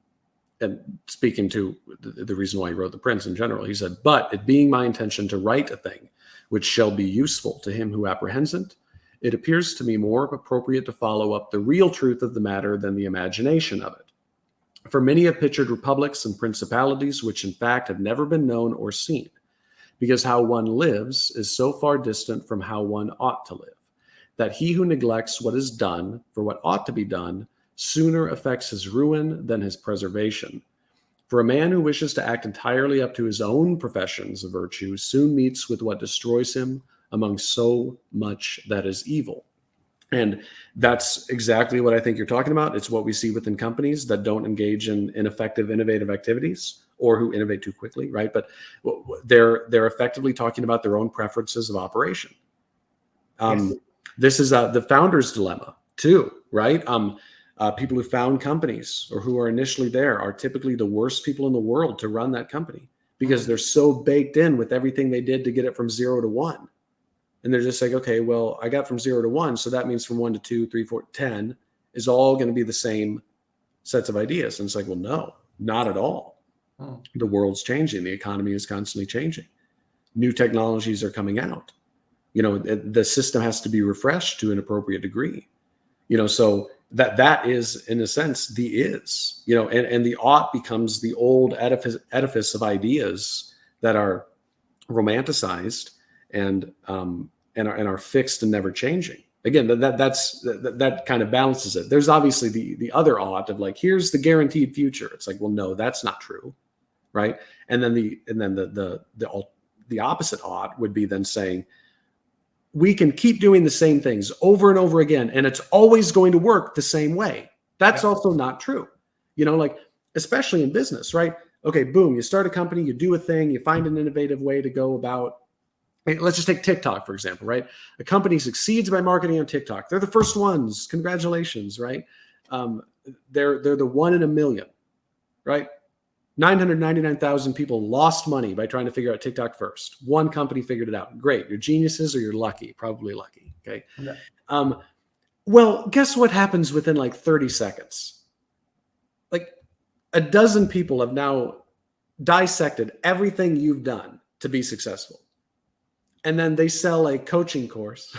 speaking to the reason why he wrote The Prince in general, he said, "But it being my intention to write a thing which shall be useful to him who apprehends it, it appears to me more appropriate to follow up the real truth of the matter than the imagination of it. For many have pictured republics and principalities which in fact have never been known or seen, because how one lives is so far distant from how one ought to live, that he who neglects what is done for what ought to be done sooner affects his ruin than his preservation. For a man who wishes to act entirely up to his own professions of virtue soon meets with what destroys him among so much that is evil." And that's exactly what I think you're talking about. It's what we see within companies that don't engage in ineffective, innovative activities, or who innovate too quickly, right? But they're effectively talking about their own preferences of operation. Yes. This is the founder's dilemma too, right? People who found companies or who are initially there are typically the worst people in the world to run that company, because they're so baked in with everything they did to get it from 0 to 1. And they're just like, okay, well, I got from 0 to 1. So that means from 1 to 2, 3, 4, 10 is all going to be the same sets of ideas. And it's like, well, no, not at all. The world's changing. The economy is constantly changing. New technologies are coming out. The system has to be refreshed to an appropriate degree. So that is, in a sense, the is, and the ought becomes the old edifice of ideas that are romanticized and are fixed and never changing. Again, that kind of balances it. There's obviously the other ought of like, here's the guaranteed future. It's like, well, no, that's not true, right? And then the opposite ought would be then saying, we can keep doing the same things over and over again, and it's always going to work the same way. That's also not true. Like, especially in business, right? Okay, boom, you start a company, you do a thing, you find an innovative way to go about. Let's just take TikTok, for example, right? A company succeeds by marketing on TikTok. They're the first ones. Congratulations, right? They're the 1 in a million, right? 999,000 people lost money by trying to figure out TikTok first. One company figured it out. Great. You're geniuses or you're lucky. Probably lucky. Okay. Yeah. Well, guess what happens within like 30 seconds? Like a dozen people have now dissected everything you've done to be successful. And then they sell a coaching course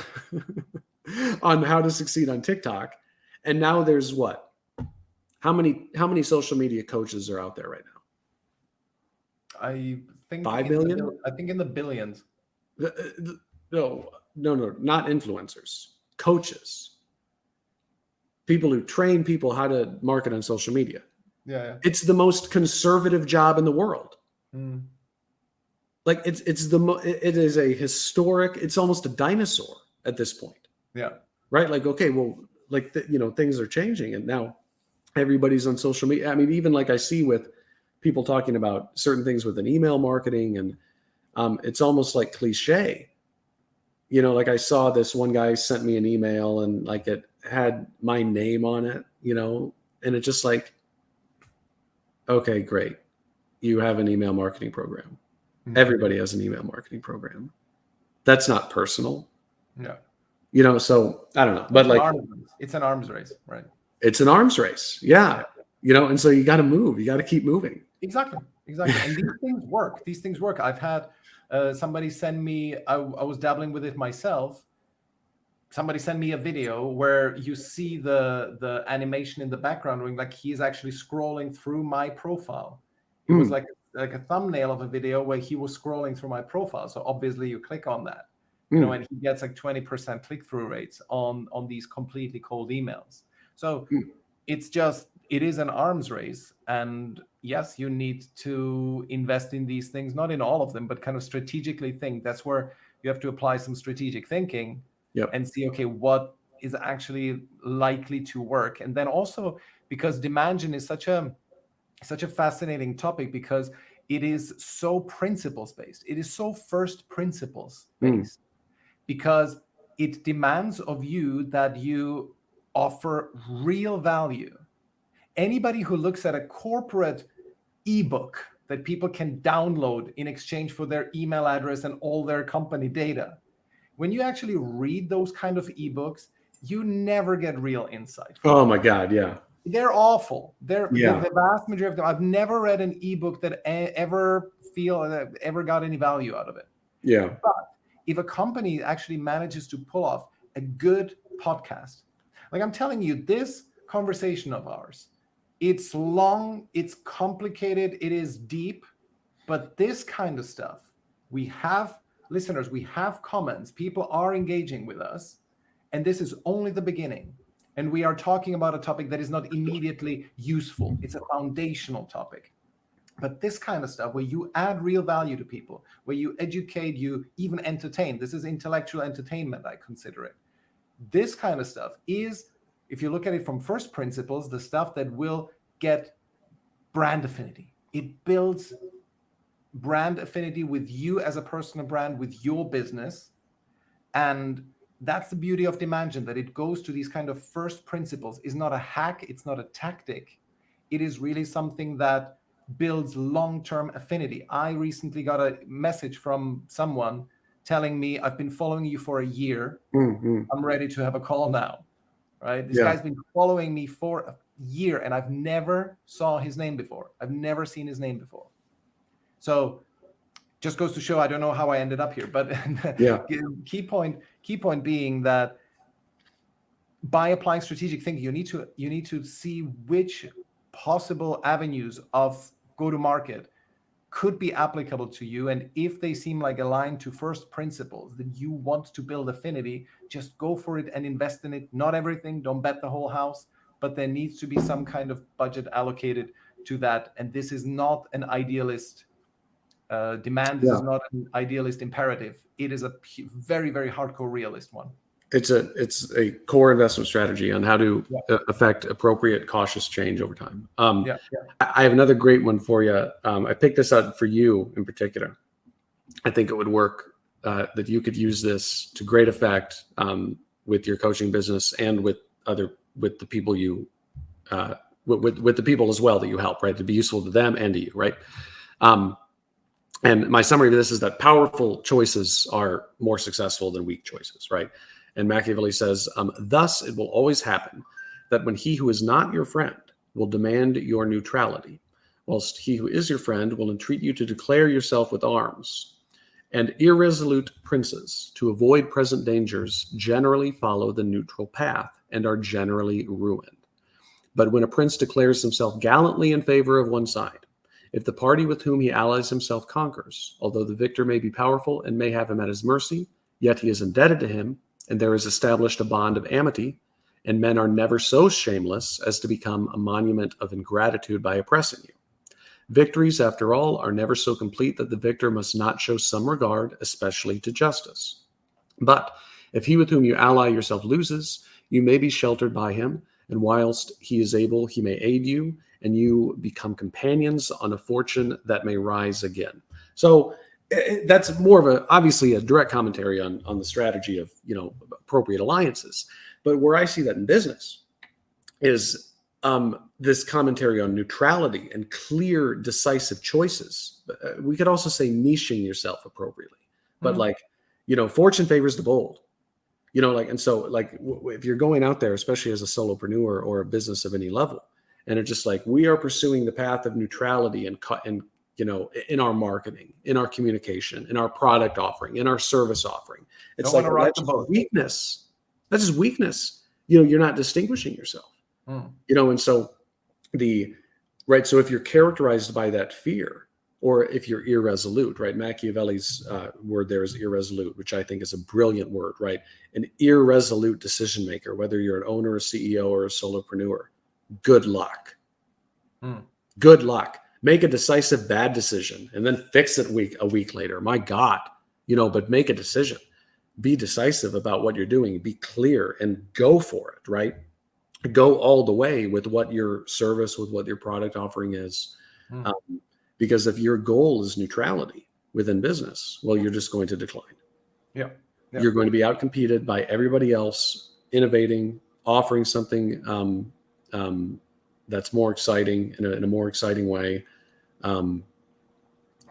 on how to succeed on TikTok. And now there's what? How many social media coaches are out there right now? I think 5 billion? I think in the billions. No, not influencers, coaches. people who train people how to market on social media. Yeah. It's the most conservative job in the world. Like it is a historic, it's almost a dinosaur at this point. Yeah. Right. Like, okay, well, like, things are changing and now everybody's on social media. I mean, even like I see with people talking about certain things within email marketing, and it's almost like cliche. Like I saw this one guy sent me an email and like it had my name on it, and it's just like, okay, great. You have an email marketing program. Everybody has an email marketing program. That's not personal. Yeah. So I don't know, but like it's an arms race, right? It's an arms race. Yeah. And so you got to move, you got to keep moving. Exactly. And these things work. I've had somebody send me, I was dabbling with it myself. Somebody sent me a video where you see the animation in the background doing like he's actually scrolling through my profile. It was like a thumbnail of a video where he was scrolling through my profile. So obviously you click on that, and he gets like 20% click-through rates on these completely cold emails. So it is an arms race. And yes, you need to invest in these things, not in all of them, but kind of strategically think. That's where you have to apply some strategic thinking and see, okay, what is actually likely to work. And then also because demand gen is such a fascinating topic because it is so principles based. It is so first principles based because it demands of you that you offer real value. Anybody who looks at a corporate ebook that people can download in exchange for their email address and all their company data, when you actually read those kind of ebooks, you never get real insight. Oh my God, yeah. They're awful. The vast majority of them. I've never read an ebook that ever got any value out of it. Yeah. But if a company actually manages to pull off a good podcast, like I'm telling you, this conversation of ours, it's long, it's complicated, it is deep, but this kind of stuff, we have listeners, we have comments, people are engaging with us, and this is only the beginning. And we are talking about a topic that is not immediately useful. It's a foundational topic. But this kind of stuff where you add real value to people, where you educate, you even entertain, this is intellectual entertainment, I consider it. This kind of stuff is, if you look at it from first principles, the stuff that will get brand affinity. It builds brand affinity with you as a personal brand, with your business. And that's the beauty of demand gen, that it goes to these kind of first principles. It's not a hack, it's not a tactic. It is really something that builds long-term affinity. I recently got a message from someone telling me, I've been following you for a year. I'm ready to have a call now. Right? This guy's been following me for a year and I've never saw his name before. I've never seen his name before. So just goes to show, I don't know how I ended up here, but key point being that by applying strategic thinking, you need to see which possible avenues of go-to-market could be applicable to you. And if they seem like aligned to first principles that you want to build affinity, just go for it and invest in it. Not everything, don't bet the whole house, but there needs to be some kind of budget allocated to that. And this is not an idealist demand. This is not an idealist imperative. It is a very, very hardcore realist one. It's a core investment strategy on how to affect appropriate, cautious change over time. I have another great one for you. I picked this out for you in particular. I think it would work, that you could use this to great effect with your coaching business and with the people you, with the people as well that you help, right? To be useful to them and to you, right? And my summary of this is that powerful choices are more successful than weak choices, right? And Machiavelli says, thus it will always happen that when he who is not your friend will demand your neutrality, whilst he who is your friend will entreat you to declare yourself with arms. And irresolute princes, to avoid present dangers, generally follow the neutral path and are generally ruined. But when a prince declares himself gallantly in favor of one side, if the party with whom he allies himself conquers, although the victor may be powerful and may have him at his mercy, yet he is indebted to him, and there is established a bond of amity, and men are never so shameless as to become a monument of ingratitude by oppressing you. Victories, after all, are never so complete that the victor must not show some regard, especially to justice. But if he with whom you ally yourself loses, you may be sheltered by him, and whilst he is able, he may aid you, and you become companions on a fortune that may rise again. So that's more of obviously a direct commentary on the strategy of, appropriate alliances. But where I see that in business is this commentary on neutrality and clear, decisive choices. We could also say niching yourself appropriately, but fortune favors the bold, and so if you're going out there, especially as a solopreneur or a business of any level, and it's just we are pursuing the path of neutrality and in our marketing, in our communication, in our product offering, in our service offering, it's that's just weakness. That's just weakness. You're not distinguishing yourself. And so so if you're characterized by that fear, or if you're irresolute, right? Machiavelli's word there is irresolute, which I think is a brilliant word, right? An irresolute decision maker, whether you're an owner, a CEO, or a solopreneur, good luck. Good luck. Make a decisive bad decision and then fix it a week later. My God, but make a decision. Be decisive about what you're doing. Be clear and go for it, right? Go all the way with what your service, with what your product offering is. Because if your goal is neutrality within business, well, you're just going to decline. Yeah. You're going to be outcompeted by everybody else, innovating, offering something that's more exciting in a more exciting way. And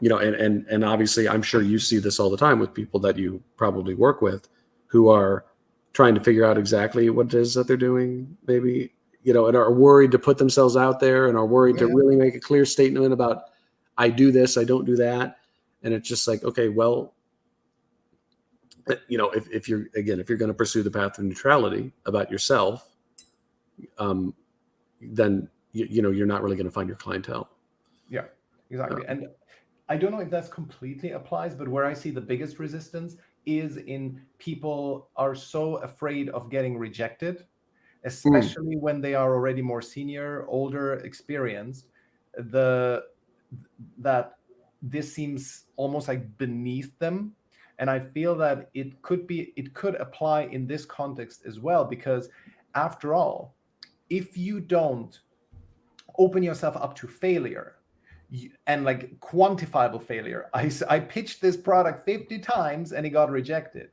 obviously, I'm sure you see this all the time with people that you probably work with who are trying to figure out exactly what it is that they're doing, maybe, and are worried to put themselves out there and are worried to really make a clear statement about, I do this, I don't do that. And it's just okay, well, if you're going to pursue the path of neutrality about yourself, then, you're not really going to find your clientele. Yeah, exactly. And I don't know if that's completely applies, but where I see the biggest resistance is in people are so afraid of getting rejected, especially when they are already more senior, older, experienced, that this seems almost beneath them. And I feel that it could apply in this context as well, because after all, if you don't open yourself up to failure and quantifiable failure, I pitched this product 50 times and it got rejected.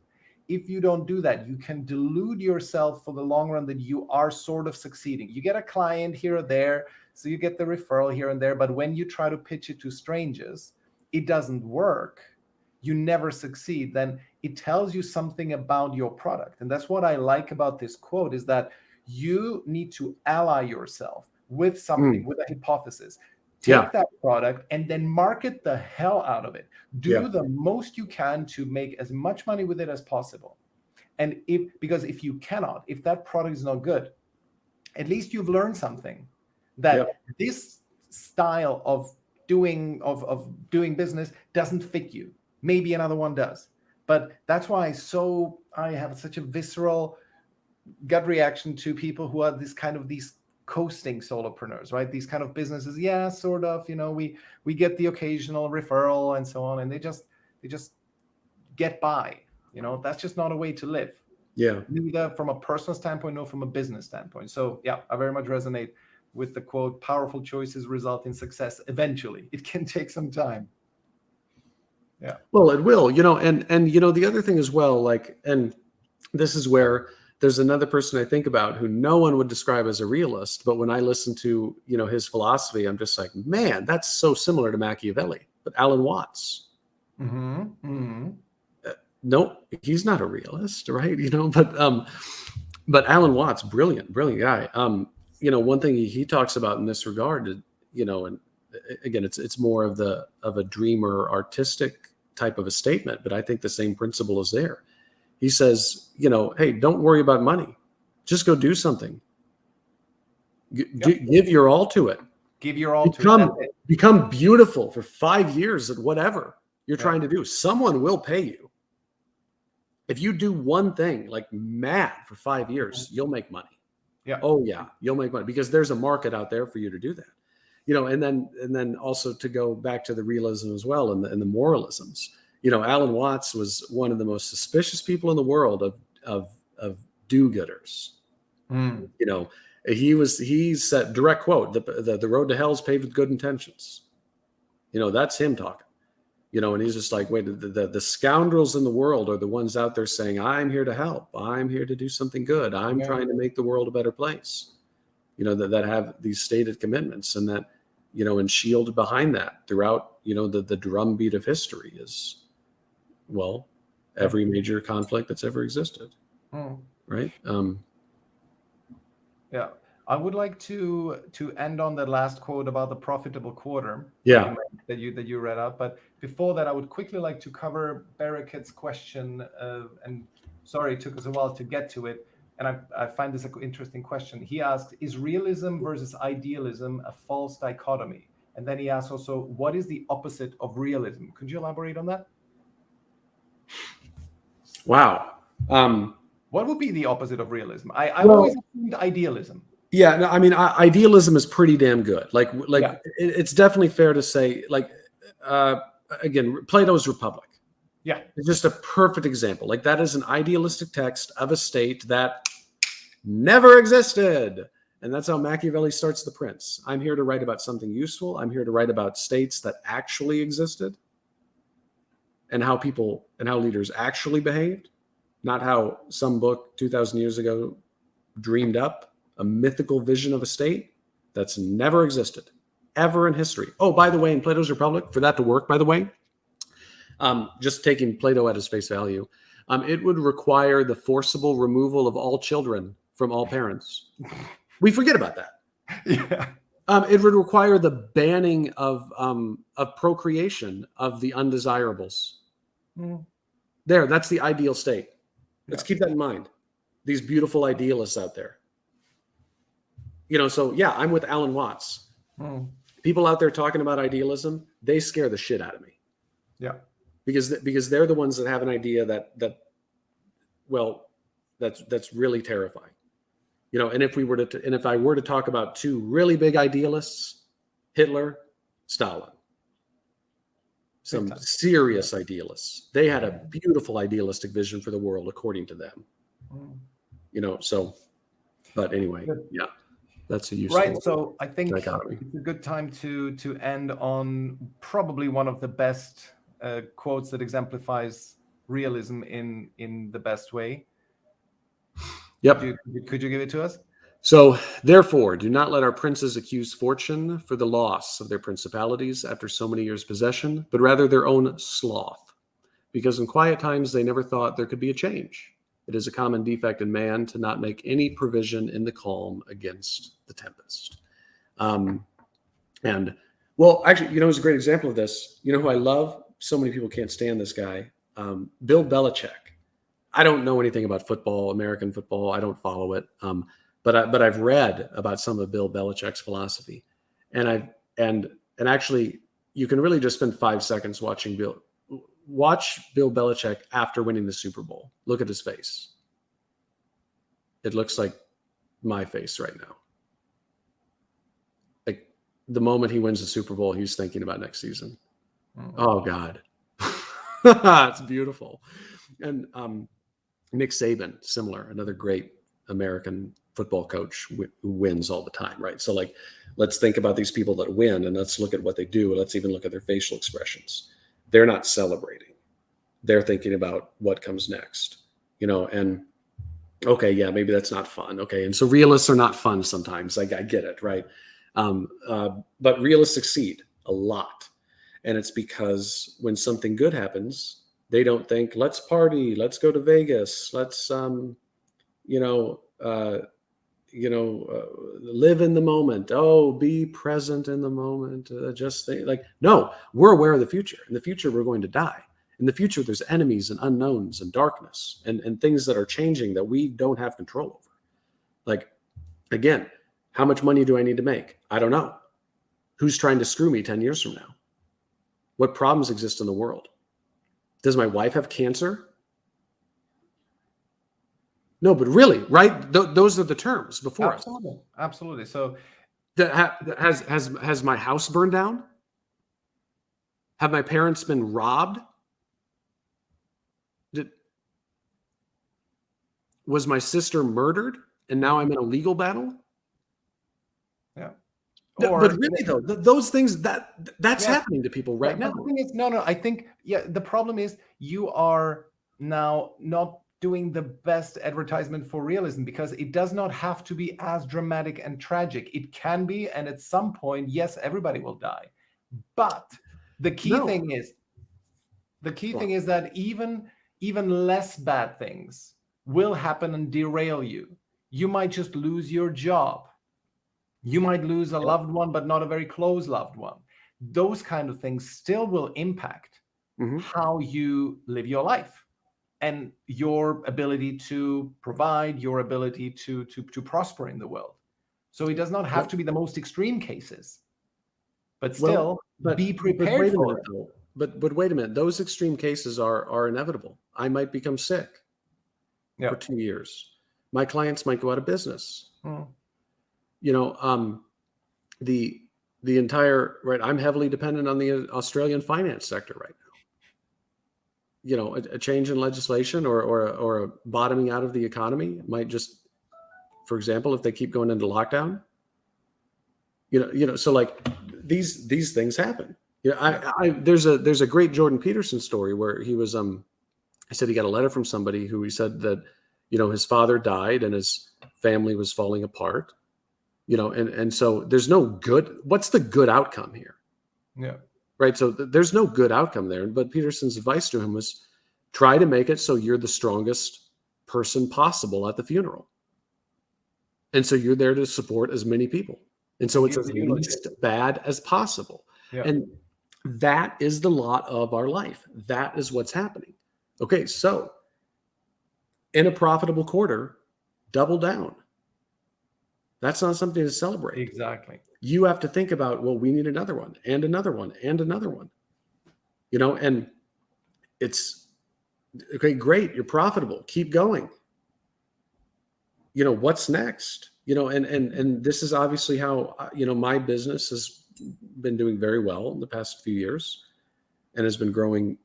If you don't do that, you can delude yourself for the long run that you are sort of succeeding. You get a client here or there, so you get the referral here and there, but when you try to pitch it to strangers, it doesn't work. You never succeed. Then it tells you something about your product. And that's what I like about this quote, is that you need to ally yourself with something, with a hypothesis. Take that product and then market the hell out of it. Do the most you can to make as much money with it as possible. And because if you cannot, if that product is not good, at least you've learned something, that this style of doing business doesn't fit you. Maybe another one does. But that's why I have such a visceral gut reaction to people who are these coasting solopreneurs, right? These kind of businesses, sort of, we get the occasional referral and so on, and they just get by. That's just not a way to live. Neither from a personal standpoint nor from a business standpoint. So I very much resonate with the quote, powerful choices result in success eventually. It can take some time. Well, it will, and the other thing as well, and this is where there's another person I think about who no one would describe as a realist, but when I listen to, his philosophy, I'm just like, man, that's so similar to Machiavelli. But Alan Watts. No, he's not a realist, right? But Alan Watts, brilliant guy. One thing he talks about in this regard, and again, it's more of a dreamer, artistic type of a statement, but I think the same principle is there. He says, hey, don't worry about money. Just go do something. Give your all to it. Give your all to it. Become beautiful for 5 years at whatever you're trying to do. Someone will pay you. If you do one thing like mad for 5 years, you'll make money. Yeah. Oh yeah, you'll make money because there's a market out there for you to do that. And then also to go back to the realism as well and the moralisms. Alan Watts was one of the most suspicious people in the world of do-gooders. Mm. He said, direct quote, the road to hell is paved with good intentions. That's him talking. And he's just like, wait, the scoundrels in the world are the ones out there saying, I'm here to help. I'm here to do something good. I'm trying to make the world a better place. That have these stated commitments, and that, and shielded behind that throughout, the drumbeat of history is, well, every major conflict that's ever existed. Right. Yeah. I would like to end on that last quote about the profitable quarter. Yeah. That you read out. But before that, I would quickly like to cover Barrakett's question. And sorry, it took us a while to get to it. And I find this an interesting question. He asked, is realism versus idealism a false dichotomy? And then he asked also, what is the opposite of realism? Could you elaborate on that? Wow. What would be the opposite of realism? I always assumed idealism. Yeah, no, I mean, idealism is pretty damn good. It's definitely fair to say, again, Plato's Republic. Yeah. It's just a perfect example. That is an idealistic text of a state that never existed. And that's how Machiavelli starts The Prince. I'm here to write about something useful. I'm here to write about states that actually existed and how people and how leaders actually behaved, not how some book 2,000 years ago dreamed up a mythical vision of a state that's never existed ever in history. Oh, by the way, in Plato's Republic, for that to work, by the way, just taking Plato at his face value, it would require the forcible removal of all children from all parents. We forget about that. Yeah. It would require the banning of procreation of the undesirables. That's the ideal state. Let's keep that in mind. These beautiful idealists out there. So yeah, I'm with Alan Watts. People out there talking about idealism, they scare the shit out of me. Yeah. Because they're the ones that have an idea that's really terrifying. And if I were to talk about two really big idealists, Hitler, Stalin, some serious idealists, they had a beautiful idealistic vision for the world, according to them. But anyway, yeah, that's a useful. Right. So I think dichotomy. It's a good time to end on probably one of the best quotes that exemplifies realism in the best way. Yep. Could you give it to us? So, therefore, do not let our princes accuse fortune for the loss of their principalities after so many years' possession, but rather their own sloth, because in quiet times they never thought there could be a change. It is a common defect in man to not make any provision in the calm against the tempest. Actually, it's a great example of this. You know who I love? So many people can't stand this guy. Bill Belichick. I don't know anything about football, American football. I don't follow it. But I've read about some of Bill Belichick's philosophy, and actually you can really just spend 5 seconds watching Watch Bill Belichick after winning the Super Bowl. Look at his face. It looks like my face right now. Like the moment he wins the Super Bowl, he's thinking about next season. Oh God. It's beautiful. And Nick Saban, similar, another great American football coach who wins all the time, right? So let's think about these people that win and let's look at what they do. Let's even look at their facial expressions. They're not celebrating. They're thinking about what comes next, and okay, yeah, maybe that's not fun. Okay. And so realists are not fun sometimes. I get it. Right. But realists succeed a lot. And it's because when something good happens, they don't think, let's party, let's go to Vegas, let's, live in the moment. Oh, be present in the moment. Just think no, we're aware of the future. In the future, we're going to die. In the future, there's enemies and unknowns and darkness and things that are changing that we don't have control over. Again, how much money do I need to make? I don't know. Who's trying to screw me 10 years from now? What problems exist in the world? Does my wife have cancer? No, but really, right? Those are the terms before us. Absolutely. So has my house burned down? Have my parents been robbed? Was my sister murdered and now I'm in a legal battle? yeah. But really, though, those things that's happening to people right now. The thing is, no. I think the problem is you are now not doing the best advertisement for realism, because it does not have to be as dramatic and tragic. It can be, and at some point, yes, everybody will die. But the key thing is that even less bad things will happen and derail you. You might just lose your job. You might lose a loved one, but not a very close loved one. Those kind of things still will impact how you live your life and your ability to provide, your ability to prosper in the world. So it does not have to be the most extreme cases, but still be prepared for it. But wait a minute, those extreme cases are inevitable. I might become sick for 2 years. My clients might go out of business. The entire, right, I'm heavily dependent on the Australian finance sector right now. A change in legislation or a bottoming out of the economy might just, for example, if they keep going into lockdown, so like these things happen. There's a great Jordan Peterson story where he was, I said he got a letter from somebody who he said that, his father died and his family was falling apart. And so there's no good. What's the good outcome here? Yeah. Right. So there's no good outcome there. But Peterson's advice to him was try to make it so you're the strongest person possible at the funeral. And so you're there to support as many people. And so it's as least bad as possible. Yeah. And that is the lot of our life. That is what's happening. Okay. So in a profitable quarter, double down. That's not something to celebrate. Exactly. You have to think about, well, we need another one and another one and another one. And it's okay, great. You're profitable. Keep going. What's next? And this is obviously how, my business has been doing very well in the past few years and has been growing,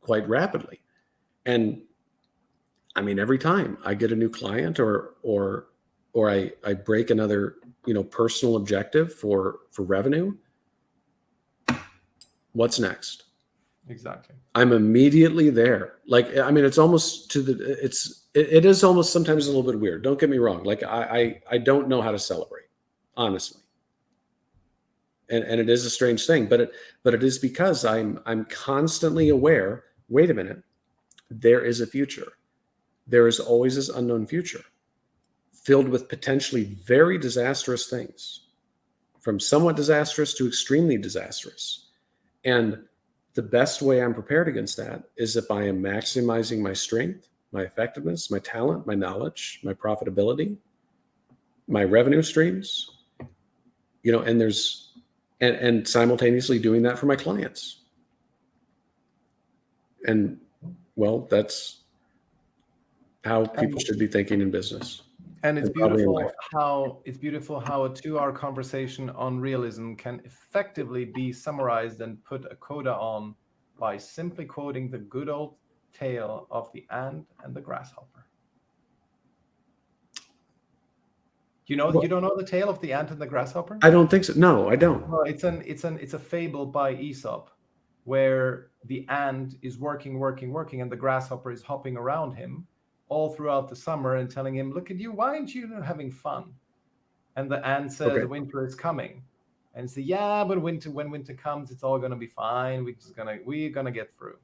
quite rapidly. And I mean, every time I get a new client or I break another, personal objective for revenue, what's next? Exactly. I'm immediately there. Like, I mean, it's almost it is almost sometimes a little bit weird. Don't get me wrong. Like I don't know how to celebrate, honestly. And it is a strange thing, but it is because I'm constantly aware, wait a minute, there is a future. There is always this unknown future filled with potentially very disastrous things, from somewhat disastrous to extremely disastrous. And the best way I'm prepared against that is if I am maximizing my strength, my effectiveness, my talent, my knowledge, my profitability, my revenue streams, and simultaneously doing that for my clients. And well, that's how people should be thinking in business. And it's beautiful how a 2-hour conversation on realism can effectively be summarized and put a coda on by simply quoting the good old tale of the ant and the grasshopper. You don't know the tale of the ant and the grasshopper? I don't think so. No, I don't. Well, it's a fable by Aesop, where the ant is working, and the grasshopper is hopping around him all throughout the summer and telling him, "Look at you, why aren't you having fun?" And the ant says, okay, winter is coming. And he says, yeah, but when winter comes, it's all going to be fine. We're gonna get through.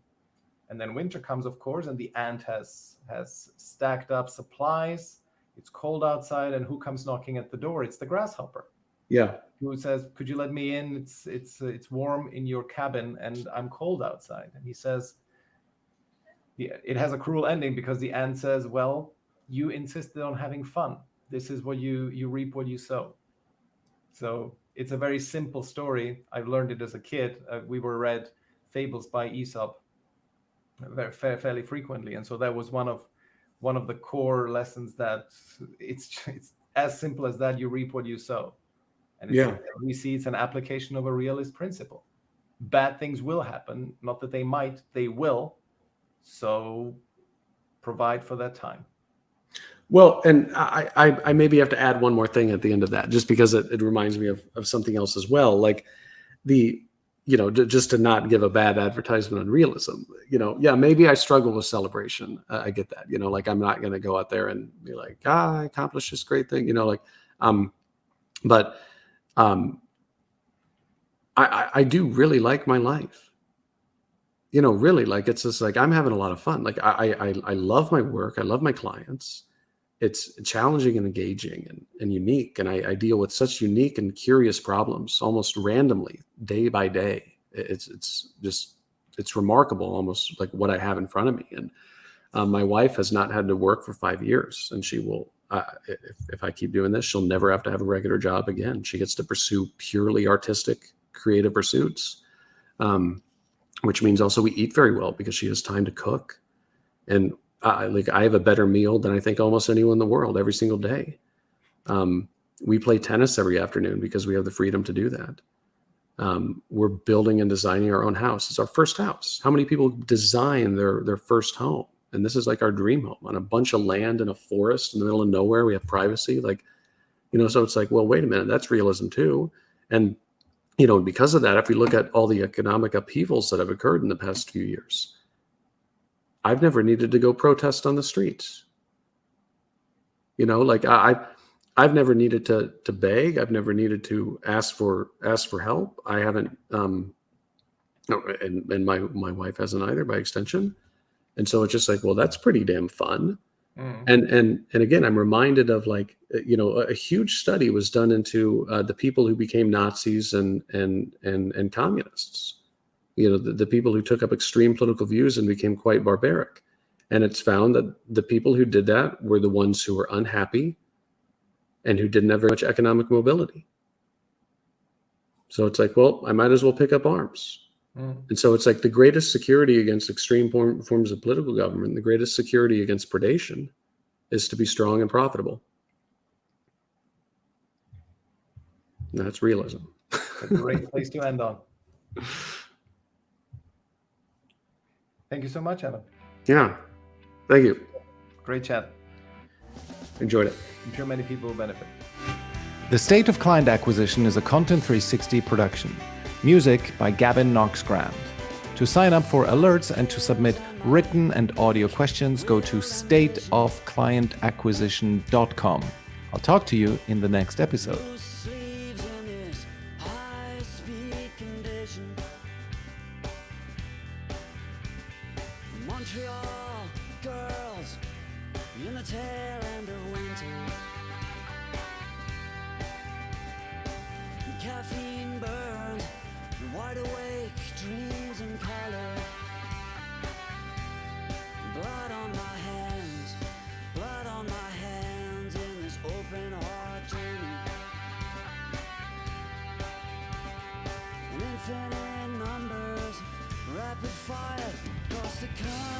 And then winter comes, of course, and the ant has stacked up supplies. It's cold outside, and who comes knocking at the door? It's the grasshopper. Yeah. Who says, "Could you let me in? It's warm in your cabin, and I'm cold outside." And he says, it has a cruel ending, because the ant says, "Well, you insisted on having fun. This is what you reap what you sow." So it's a very simple story. I've learned it as a kid. We were read fables by Aesop fairly frequently, and so that was one one of the core lessons that it's as simple as that. You reap what you sow. And we see it's an application of a realist principle. Bad things will happen, not that they might, they will. So provide for that time. Well, and I maybe have to add one more thing at the end of that, just because it reminds me of something else as well. Like just to not give a bad advertisement on realism, maybe I struggle with celebration. I get that, like I'm not going to go out there and be like, I accomplished this great thing, but I do really like my life. Really, like, it's just like I'm having a lot of fun. Like I love my work. I love my clients. It's challenging and engaging and unique. And I deal with such unique and curious problems almost randomly, day by day. It's remarkable, almost like what I have in front of me. And my wife has not had to work for 5 years, and she will, if I keep doing this, she'll never have to have a regular job again. She gets to pursue purely artistic, creative pursuits, which means also we eat very well because she has time to cook. And I have a better meal than I think almost anyone in the world every single day. We play tennis every afternoon because we have the freedom to do that. We're building and designing our own house. It's our first house. How many people design their first home? And this is like our dream home on a bunch of land in a forest in the middle of nowhere. We have privacy, so it's like, well, wait a minute, that's realism too. And, because of that, if we look at all the economic upheavals that have occurred in the past few years, I've never needed to go protest on the streets. I've never needed to beg. I've never needed to ask for help. I haven't, and my wife hasn't either, by extension. And so it's just like, well, that's pretty damn fun. And again, I'm reminded of a huge study was done into the people who became Nazis and communists. The people who took up extreme political views and became quite barbaric. And it's found that the people who did that were the ones who were unhappy and who didn't have very much economic mobility. So it's like, well, I might as well pick up arms. And so it's like the greatest security against extreme forms of political government, the greatest security against predation, is to be strong and profitable. And that's realism. A great place to end on. Thank you so much, Evan. Yeah, thank you. Great chat. Enjoyed it. I'm sure many people will benefit. The State of Client Acquisition is a Content 360 production. Music by Gavin Knox-Grand. To sign up for alerts and to submit written and audio questions, go to stateofclientacquisition.com. I'll talk to you in the next episode. Montreal girls in the tail end of winter. Caffeine burns, wide awake dreams in color. Blood on my hands in this open heart journey. And infinite numbers, rapid fire across the country.